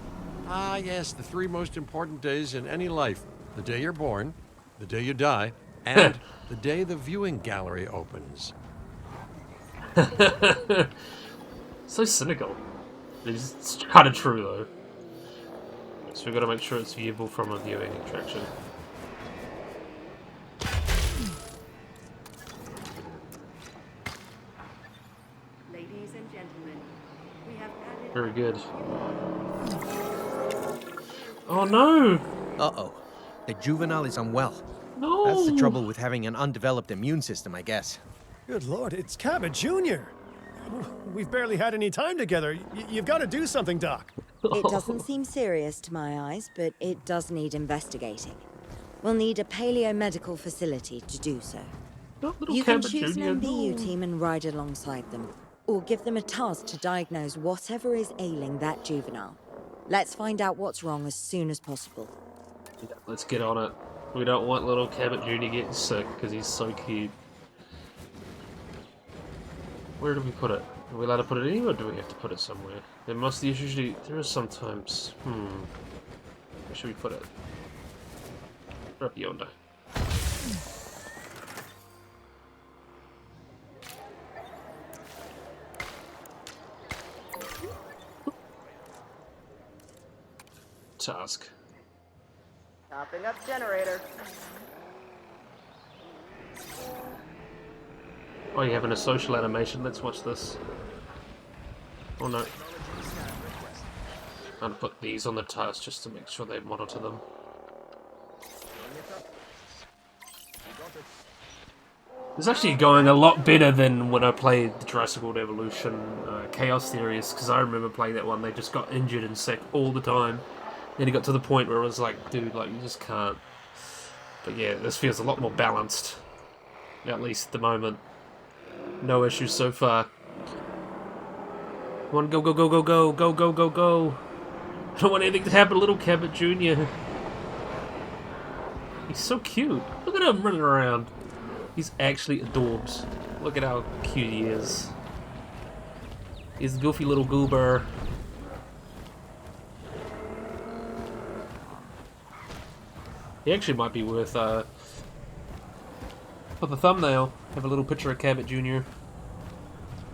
Ah, yes, the 3 most important days in any life. The day you're born, the day you die, and the day the viewing gallery opens. So cynical. It's kind of true, though. So we've got to make sure it's viewable from a viewing attraction. Ladies and gentlemen, we have added... Very good. Oh no! Uh-oh. The juvenile is unwell. No! That's the trouble with having an undeveloped immune system, I guess. Good lord, it's Cabot Jr. We've barely had any time together. You've got to do something, Doc. It doesn't seem serious to my eyes, but it does need investigating. We'll need a paleomedical facility to do so. You can choose an MBU team and ride alongside them, or give them a task to diagnose whatever is ailing that juvenile. Let's find out what's wrong as soon as possible. Yeah, let's get on it. We don't want little Cabot Jr. getting sick because he's so cute. Where do we put it? Are we allowed to put it anywhere, or do we have to put it somewhere? There must usually... There is sometimes... Where should we put it? Right up yonder. Task. Topping up generator. Oh, you're having a social animation? Let's watch this. Oh no. I'm gonna put these on the task just to make sure they monitor them. It's actually going a lot better than when I played the Jurassic World Evolution Chaos Theories, because I remember playing that one, they just got injured and sick all the time. Then it got to the point where it was like, dude, like, you just can't. But yeah, this feels a lot more balanced. At least at the moment. No issues so far. Come on, go, go, go, go, go, go, go, go, go. I don't want anything to happen to little Cabot Jr. He's so cute. Look at him running around. He's actually adorbs. Look at how cute he is. He's a goofy little goober. He actually might be worth, for the thumbnail, have a little picture of Cabot Jr.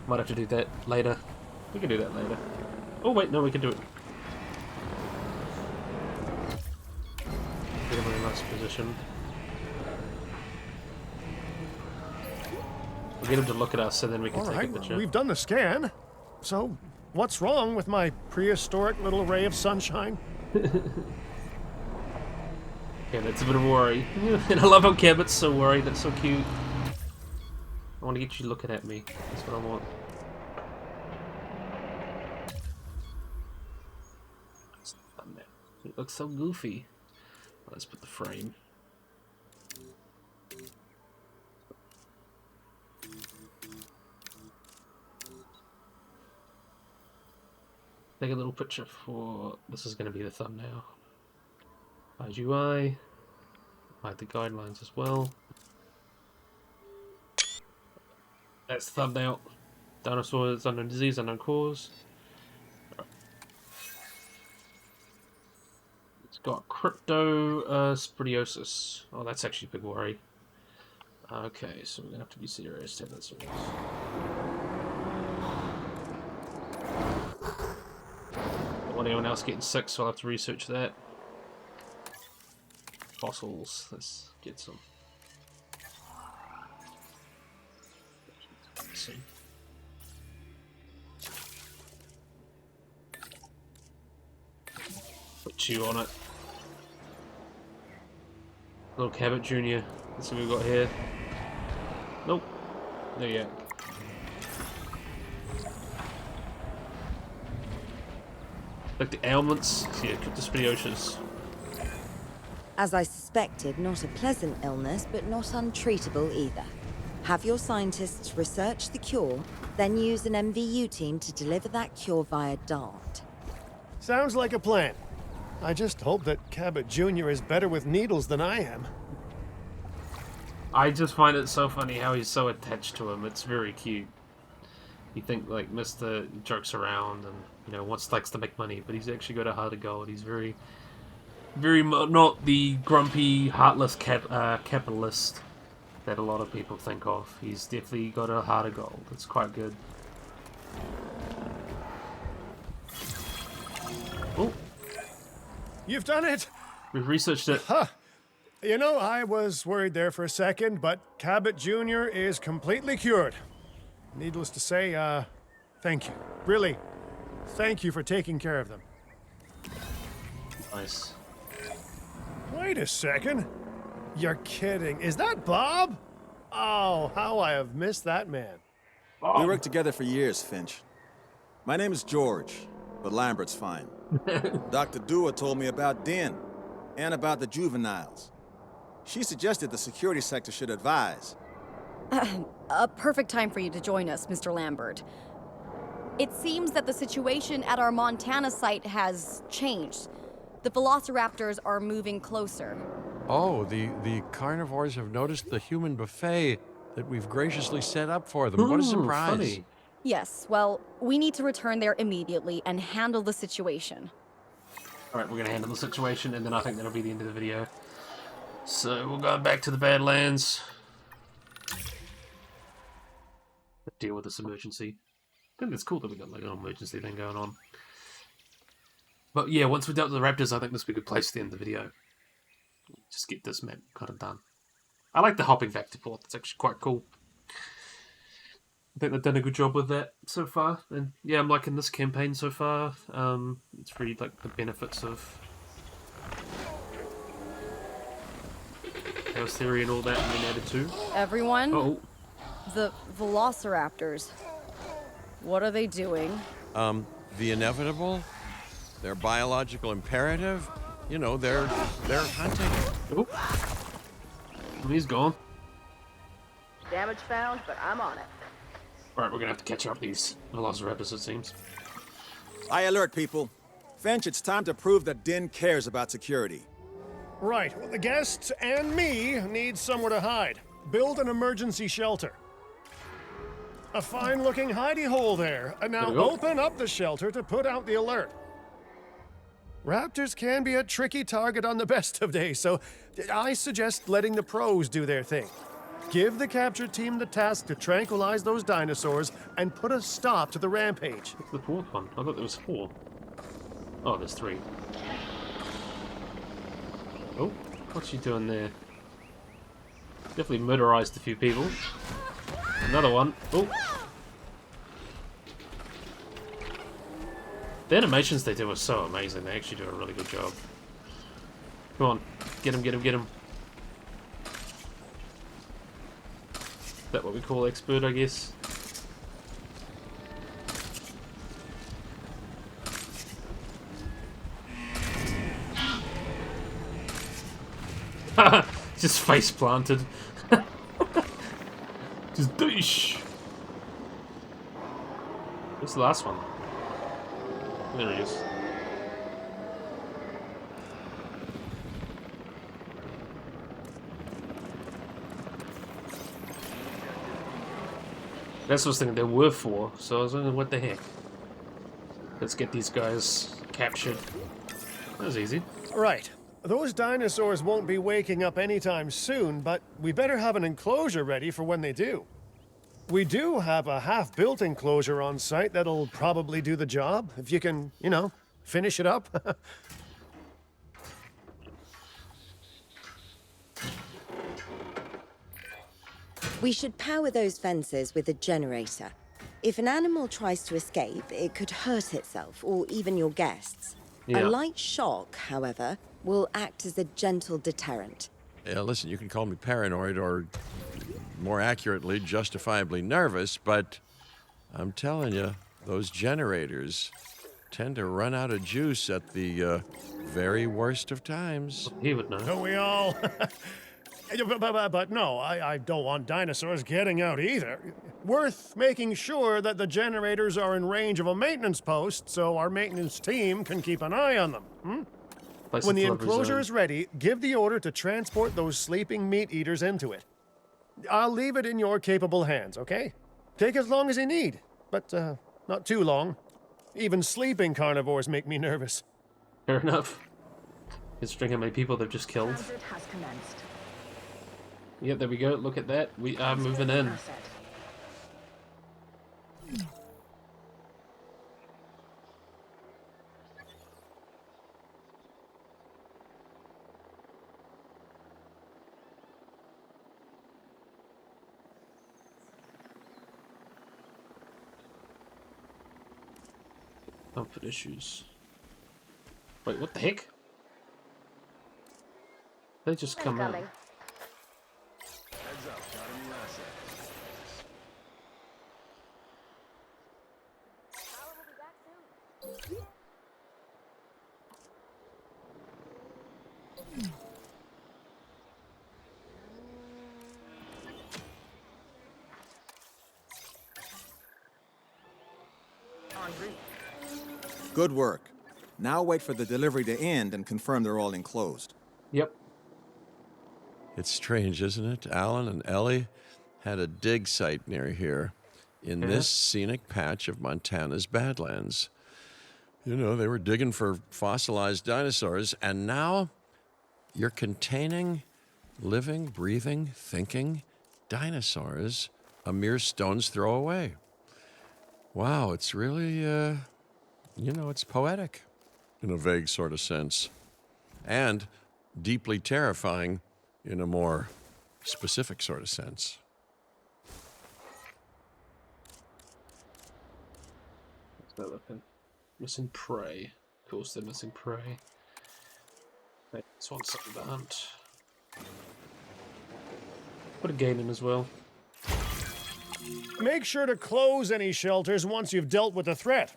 Might have to do that later. We can do that later. Oh wait, no, we can do it. Get him in a nice position. We'll get him to look at us and then we can take a picture. We've done the scan. So, what's wrong with my prehistoric little ray of sunshine? Yeah, that's a bit of a worry. And I love how Cabot's so worried. That's so cute. I want to get you looking at me. That's what I want. It looks so goofy. Let's put the frame. Take a little picture for... This is going to be the thumbnail. Hide UI. Hide the guidelines as well. That's the thumbnail. Dinosaurs, unknown disease, unknown cause. It's got cryptosporidiosis. Oh, that's actually a big worry. Okay, so we're going to have to be serious. Take that serious. Don't want anyone else getting sick, so I'll have to research that. Fossils. Let's get some. Let's see. Put 2 on it. Little Cabot Jr. Let's see what we've got here. Nope. No yet. Like the ailments. Yeah, cryptospidiosis. As I suspected, not a pleasant illness, but not untreatable either. Have your scientists research the cure, then use an MVU team to deliver that cure via DART. Sounds like a plan. I just hope that Cabot Jr. is better with needles than I am. I just find it so funny how he's so attached to him. It's very cute. You think like Mr. jokes around and likes to make money, but he's actually got a heart of gold. He's very not the grumpy, heartless capitalist that a lot of people think of. He's definitely got a heart of gold. It's quite good. Oh, You've done it! we've researched it. Huh. You know, I was worried there for a second, but Cabot Jr. is completely cured. Needless to say, thank you. Really, thank you for taking care of them. Nice. Wait a second. You're kidding. Is that Bob? Oh, how I have missed that man. We worked together for years, Finch. My name is George, but Lambert's fine. Dr. Dua told me about Den and about the juveniles. She suggested the security sector should advise. A perfect time for you to join us, Mr. Lambert. It seems that the situation at our Montana site has changed. The velociraptors are moving closer. Oh, the carnivores have noticed the human buffet that we've graciously set up for them. What a surprise. Funny. Yes, well, we need to return there immediately and handle the situation. Alright, we're going to handle the situation, and then I think that'll be the end of the video. So, we're going back to the Badlands. Deal with this emergency. I think it's cool that we got like an emergency thing going on. But yeah, once we've dealt with the raptors, I think this would be a good place to end the video. Just get this map kind of done. I like the hopping back to forth. It's actually quite cool. I think they've done a good job with that so far. And yeah, I'm liking this campaign so far. It's really like the benefits of Chaos Theory and all that and then added to. Everyone, Oh, the velociraptors. What are they doing? The inevitable, their biological imperative, you know, they're hunting. oh. He's gone. Damage found, but I'm on it. Alright, we're gonna have to catch up these velociraptors, it seems. I alert people. Finch, it's time to prove that Den cares about security. Right, well, the guests and me need somewhere to hide. Build an emergency shelter. A fine-looking hidey hole there. And now There we go. open up the shelter to put out the alert. Raptors can be a tricky target on the best of days, so I suggest letting the pros do their thing. Give the capture team the task to tranquilize those dinosaurs and put a stop to the rampage. What's the fourth one? I thought there was 4. Oh, there's 3. Oh, what's she doing there? Definitely murderized a few people. Another one. Oh. The animations they do are so amazing. They actually do a really good job. Come on. Get him, get him, get him. Is that what we call expert, I guess? Just face planted. Just dish. What's the last one? There he is. That's what I was thinking there were 4, so I was wondering what the heck. Let's get these guys captured. That was easy. Right. Those dinosaurs won't be waking up anytime soon, but we better have an enclosure ready for when they do. We do have a half-built enclosure on site that'll probably do the job, if you can, you know, finish it up. We should power those fences with a generator. If an animal tries to escape, it could hurt itself or even your guests. Yeah. A light shock, however, will act as a gentle deterrent. Yeah, listen, you can call me paranoid or, more accurately, justifiably nervous, but I'm telling you, those generators, tend to run out of juice at the very worst of times. He would know. Don't we all? But no, I don't want dinosaurs getting out either. Worth making sure that the generators are in range of a maintenance post so our maintenance team can keep an eye on them. When the enclosure is ready, give the order to transport those sleeping meat eaters into it. I'll leave it in your capable hands, okay? Take as long as you need, but not too long. Even sleeping carnivores make me nervous. Fair enough. Considering how many people they've just killed. Transit has commenced. Yep, there we go. Look at that. We are moving in. Asset. Comfort issues. Wait, what the heck? They just come out. Incoming. Heads up, got a new asset. Power will be back soon. Good work. Now wait for the delivery to end and confirm they're all enclosed. Yep. It's strange, isn't it? Alan and Ellie had a dig site near here in this scenic patch of Montana's Badlands. You know, they were digging for fossilized dinosaurs, and now you're containing living, breathing, thinking dinosaurs a mere stone's throw away. Wow, it's really, it's poetic in a vague sort of sense, and deeply terrifying in a more specific sort of sense. Let's go looking. Missing prey. Of course they're missing prey. Okay, this one's something to hunt. Put a game in as well. Make sure to close any shelters once you've dealt with the threat.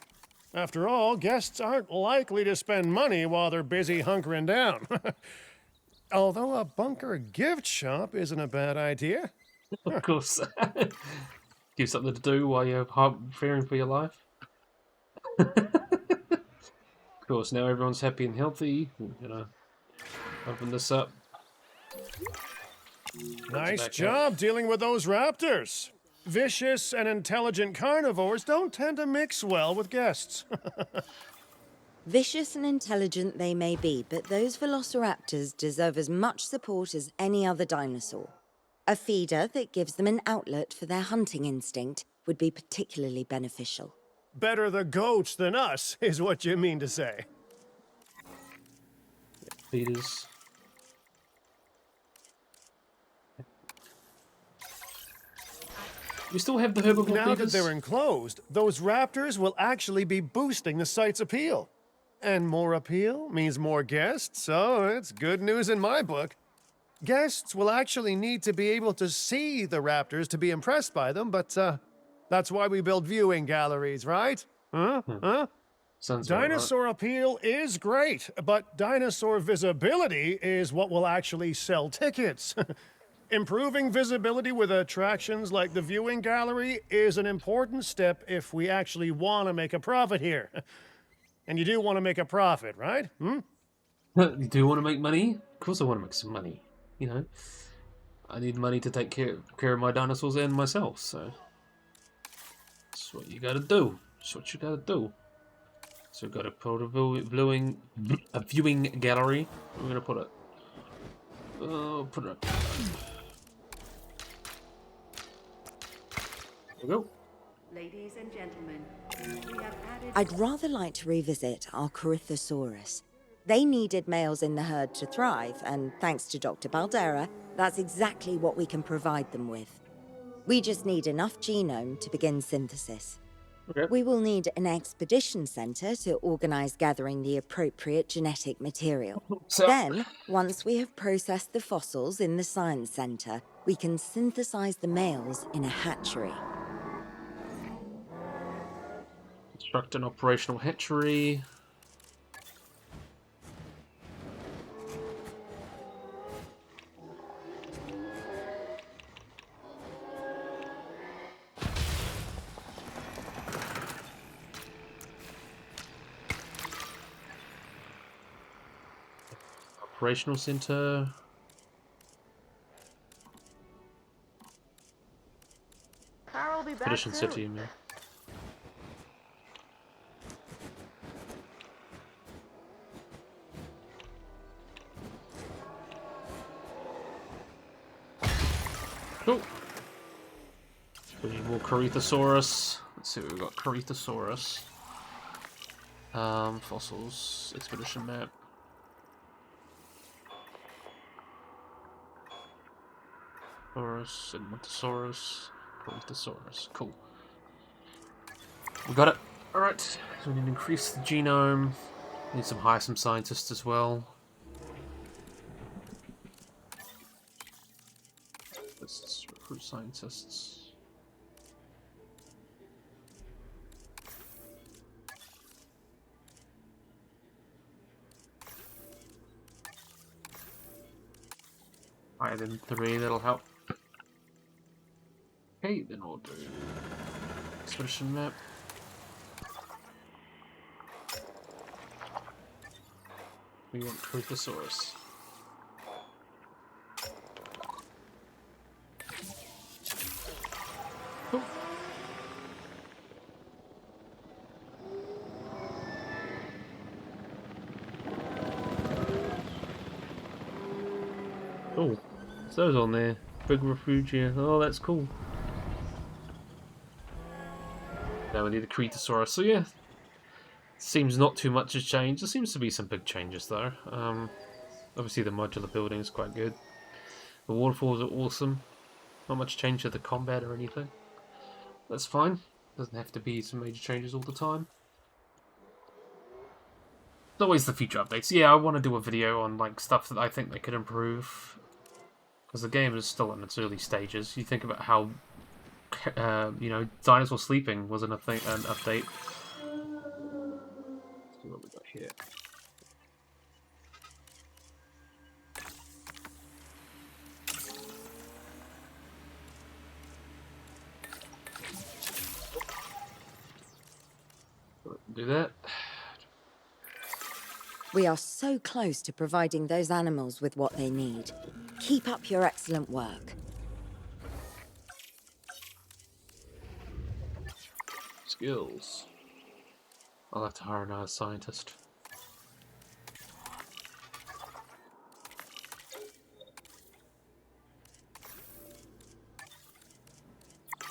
After all, guests aren't likely to spend money while they're busy hunkering down. Although a bunker gift shop isn't a bad idea. Of course. Give something to do while you're fearing for your life. Of course, now everyone's happy and healthy. You know, open this up. Nice job dealing with those raptors. Vicious and intelligent carnivores don't tend to mix well with guests. Vicious and intelligent they may be, but those velociraptors deserve as much support as any other dinosaur. A feeder that gives them an outlet for their hunting instinct would be particularly beneficial. Better the goats than us, is what you mean to say. Feeders. We still have the herbivore Now that feeders. they're enclosed, those raptors will actually be boosting the site's appeal. And more appeal means more guests, so it's good news in my book. Guests will actually need to be able to see the raptors to be impressed by them, but that's why we build viewing galleries, right? Huh? Sounds about right. Dinosaur appeal is great, but dinosaur visibility is what will actually sell tickets. Improving visibility with attractions like the viewing gallery is an important step if we actually want to make a profit here. And you do want to make a profit, right? You do want to make money? Of course I want to make some money. You know, I need money to take care of my dinosaurs and myself, so that's what you gotta do. That's what you gotta do. So we've got to put a viewing gallery. We're gonna put it. Put it up. There we go. Ladies and gentlemen, we have added... I'd rather like to revisit our Corythosaurus. They needed males in the herd to thrive, and thanks to Dr. Baldera, that's exactly what we can provide them with. We just need enough genome to begin synthesis. Okay. We will need an expedition center to organize gathering the appropriate genetic material. So, Then, once we have processed the fossils in the science center, we can synthesize the males in a hatchery. Construct an operational hatchery. Operational center. Carl will be back Expedition soon. city, man. Cool. We need more Corythosaurus. Let's see what we've got. Corythosaurus. Fossils. Expedition map. Saurus, Edmontosaurus, Corythosaurus. Cool. We got it. Alright. So we need to increase the genome. Need some hire some scientists as well. Let's recruit scientists. Alright, then 3, that'll help. Okay, then we'll do expedition map. We want Corythosaurus. Cool. Oh, it's those on there. Big refugia. Oh, that's cool. Now we need a Corythosaurus. So yeah, seems not too much has changed. There seems to be some big changes though. Obviously the modular building is quite good. The waterfalls are awesome. Not much change to the combat or anything. That's fine. Doesn't have to be some major changes all the time. It's always the future updates. Yeah, I want to do a video on like stuff that I think they could improve. Because the game is still in its early stages. You think about how, you know, dinosaur sleeping wasn't a thing, an update. Let's see what we got here. Do that. We are so close to providing those animals with what they need. Keep up your excellent work. Skills. I'll have to hire another scientist.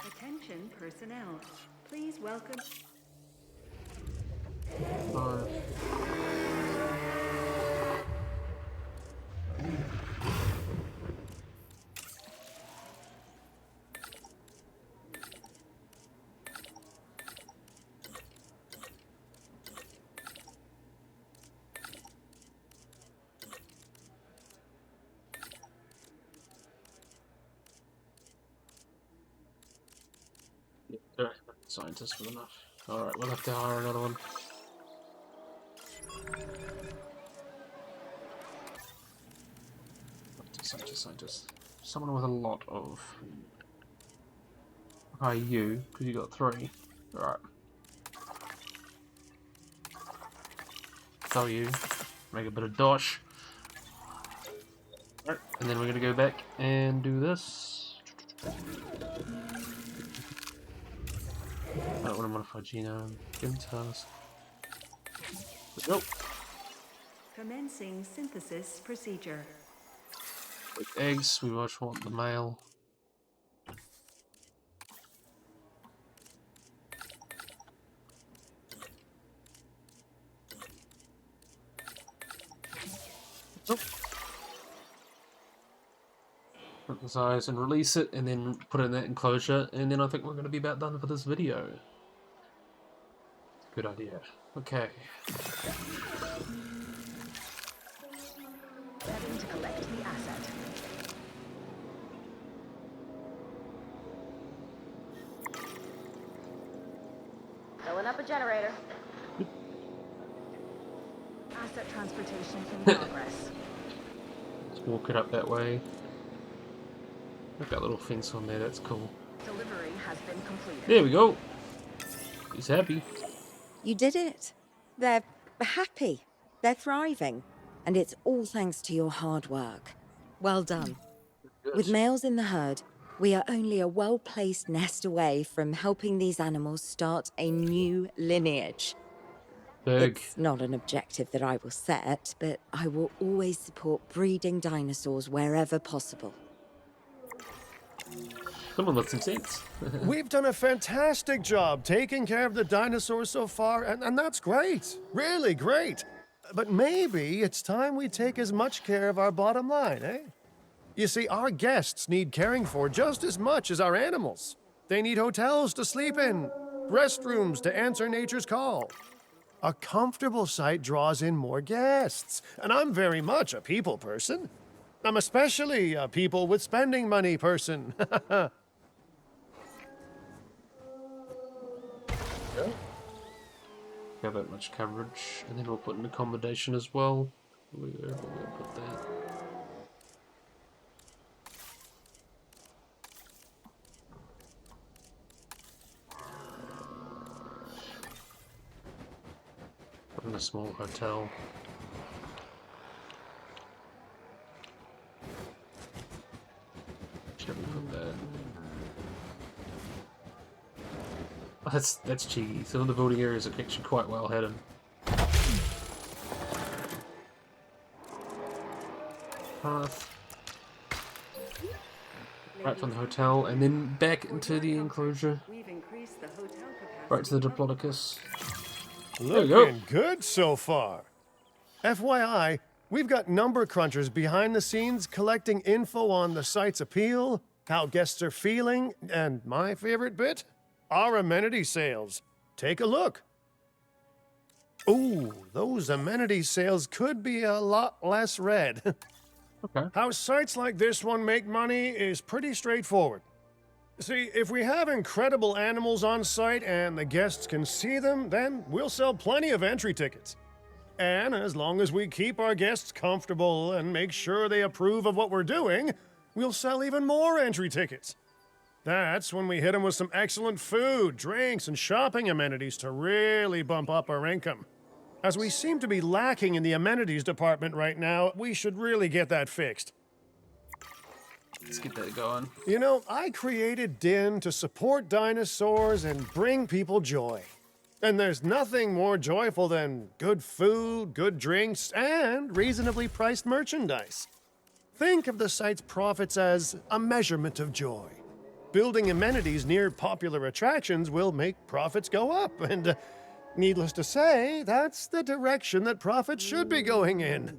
Attention personnel. Please welcome. Scientist with enough. Alright, we'll have to hire another one. Scientist. Someone with a lot of IU, because you got 3. Alright. Tell you, make a bit of dosh. Alright, and then we're gonna go back and do this. I don't want to modify genome. Give task. Nope. Commencing synthesis procedure. With eggs, we much want the male. Nope. Put the size and release it, and then put it in that enclosure, and then I think we're going to be about done for this video. Good idea. Okay. Heading to collect the asset. Filling Filling up a generator. Asset transportation in progress. Let's walk it up that way. I've got a little fence on there, that's cool. Delivery has been completed. There we go. He's happy. You did it. They're happy. They're thriving. And it's all thanks to your hard work. Well done. Good. With males in the herd, we are only a well-placed nest away from helping these animals start a new lineage. Big. It's not an objective that I will set, but I will always support breeding dinosaurs wherever possible. Someone with some sense. We've done a fantastic job taking care of the dinosaurs so far, and that's great. Really great. But maybe it's time we take as much care of our bottom line, eh? You see, our guests need caring for just as much as our animals. They need hotels to sleep in, restrooms to answer nature's call. A comfortable site draws in more guests, and I'm very much a people person. I'm especially a people with spending money person. Got that much coverage, and then we'll put an accommodation as well. Where we'll put that. Put in a small hotel. Should we put that? Oh, that's cheeky. Some of the building areas are actually quite well hidden. Path. Right from the hotel, and then back into the enclosure. We've increased the hotel capacity. Right to the Diplodocus. There we go. Looking good so far. FYI, we've got number crunchers behind the scenes collecting info on the site's appeal, how guests are feeling, and my favorite bit, our amenity sales. Take a look. Ooh, those amenity sales could be a lot less red. Okay. How sites like this one make money is pretty straightforward. See, if we have incredible animals on site and the guests can see them, then we'll sell plenty of entry tickets. And as long as we keep our guests comfortable and make sure they approve of what we're doing, we'll sell even more entry tickets. That's when we hit them with some excellent food, drinks, and shopping amenities to really bump up our income. As we seem to be lacking in the amenities department right now, we should really get that fixed. Let's get that going. You know, I created DIN to support dinosaurs and bring people joy. And there's nothing more joyful than good food, good drinks, and reasonably priced merchandise. Think of the site's profits as a measurement of joy. Building amenities near popular attractions will make profits go up, and needless to say, that's the direction that profits should be going in.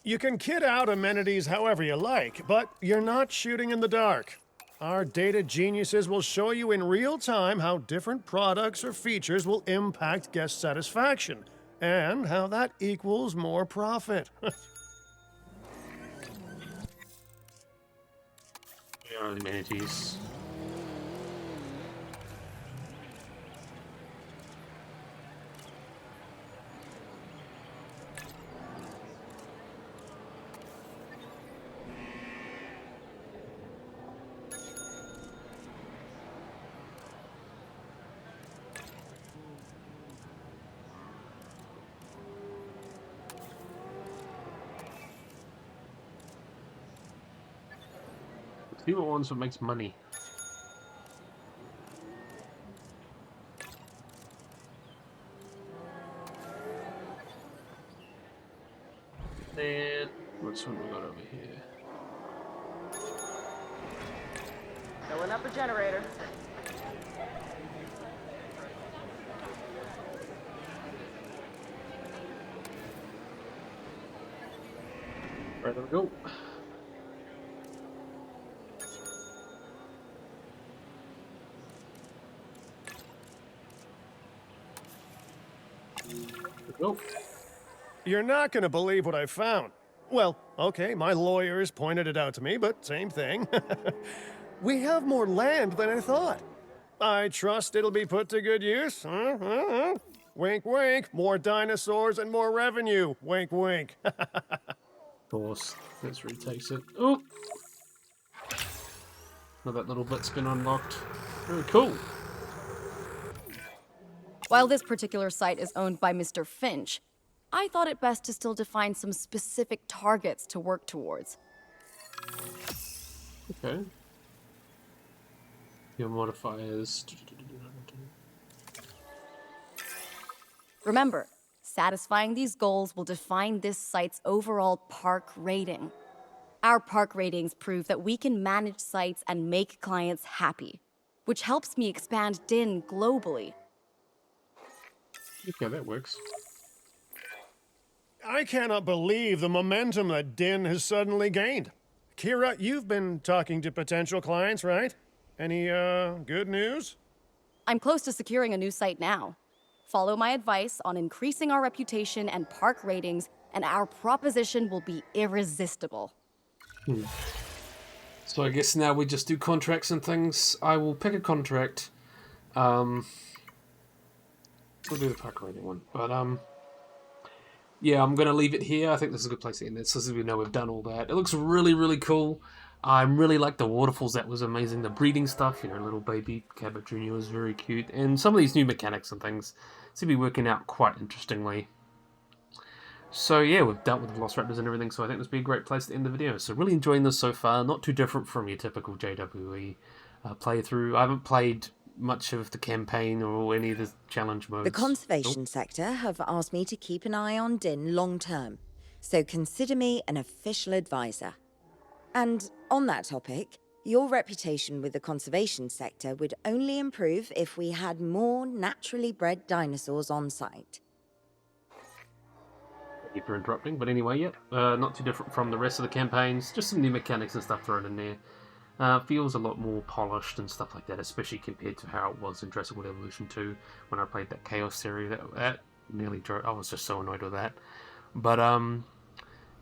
You can kit out amenities however you like, but you're not shooting in the dark. Our data geniuses will show you in real time how different products or features will impact guest satisfaction, and how that equals more profit. Amenities. See what ones that makes money. Then what's one we got over here? Filling up a generator. Right, there we go. Go. You're not going to believe what I found. Well, okay, my lawyers pointed it out to me, but same thing. We have more land than I thought. I trust it'll be put to good use. Huh? Huh? Huh? Wink, wink. More dinosaurs and more revenue. Wink, wink. Of course. That's where he takes it. Oh! Now that little bit's been unlocked. Very cool. While this particular site is owned by Mr. Finch, I thought it best to still define some specific targets to work towards. Okay. Your modifiers. Remember, satisfying these goals will define this site's overall park rating. Our park ratings prove that we can manage sites and make clients happy, which helps me expand DIN globally. Okay, that works. I cannot believe the momentum that Din has suddenly gained. Kira, you've been talking to potential clients, right? Any, good news? I'm close to securing a new site now. Follow my advice on increasing our reputation and park ratings, and our proposition will be irresistible. So I guess now we just do contracts and things. I will pick a contract. We'll do the park rating one. But, yeah, I'm going to leave it here. I think this is a good place to end this, as we know we've done all that. It looks really, really cool. I really like the waterfalls. That was amazing. The breeding stuff, you know, little baby Cabot Jr. was very cute. And some of these new mechanics and things seem to be working out quite interestingly. So yeah, we've dealt with Velociraptors and everything, so I think this would be a great place to end the video. So really enjoying this so far. Not too different from your typical JWE playthrough. I haven't played much of the campaign or any of the challenge modes. The conservation sector have asked me to keep an eye on Din long term, so consider me an official advisor. And on that topic, your reputation with the conservation sector would only improve if we had more naturally bred dinosaurs on site. Thank you for interrupting, but anyway, yeah, not too different from the rest of the campaigns. Just some new mechanics and stuff thrown in there. Feels a lot more polished and stuff like that, especially compared to how it was in Jurassic World Evolution 2 when I played that Chaos series. That nearly drove. I was just so annoyed with that. But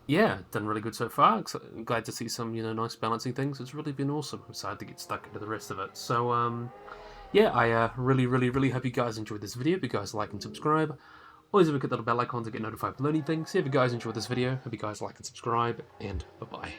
yeah, done really good so far. I'm glad to see some, you know, nice balancing things. It's really been awesome. I'm excited to get stuck into the rest of it. So yeah, I really, really, really hope you guys enjoyed this video. If you guys like and subscribe, always have a good little bell icon to get notified of learning things. If you guys enjoyed this video, hope you guys like and subscribe, and bye bye.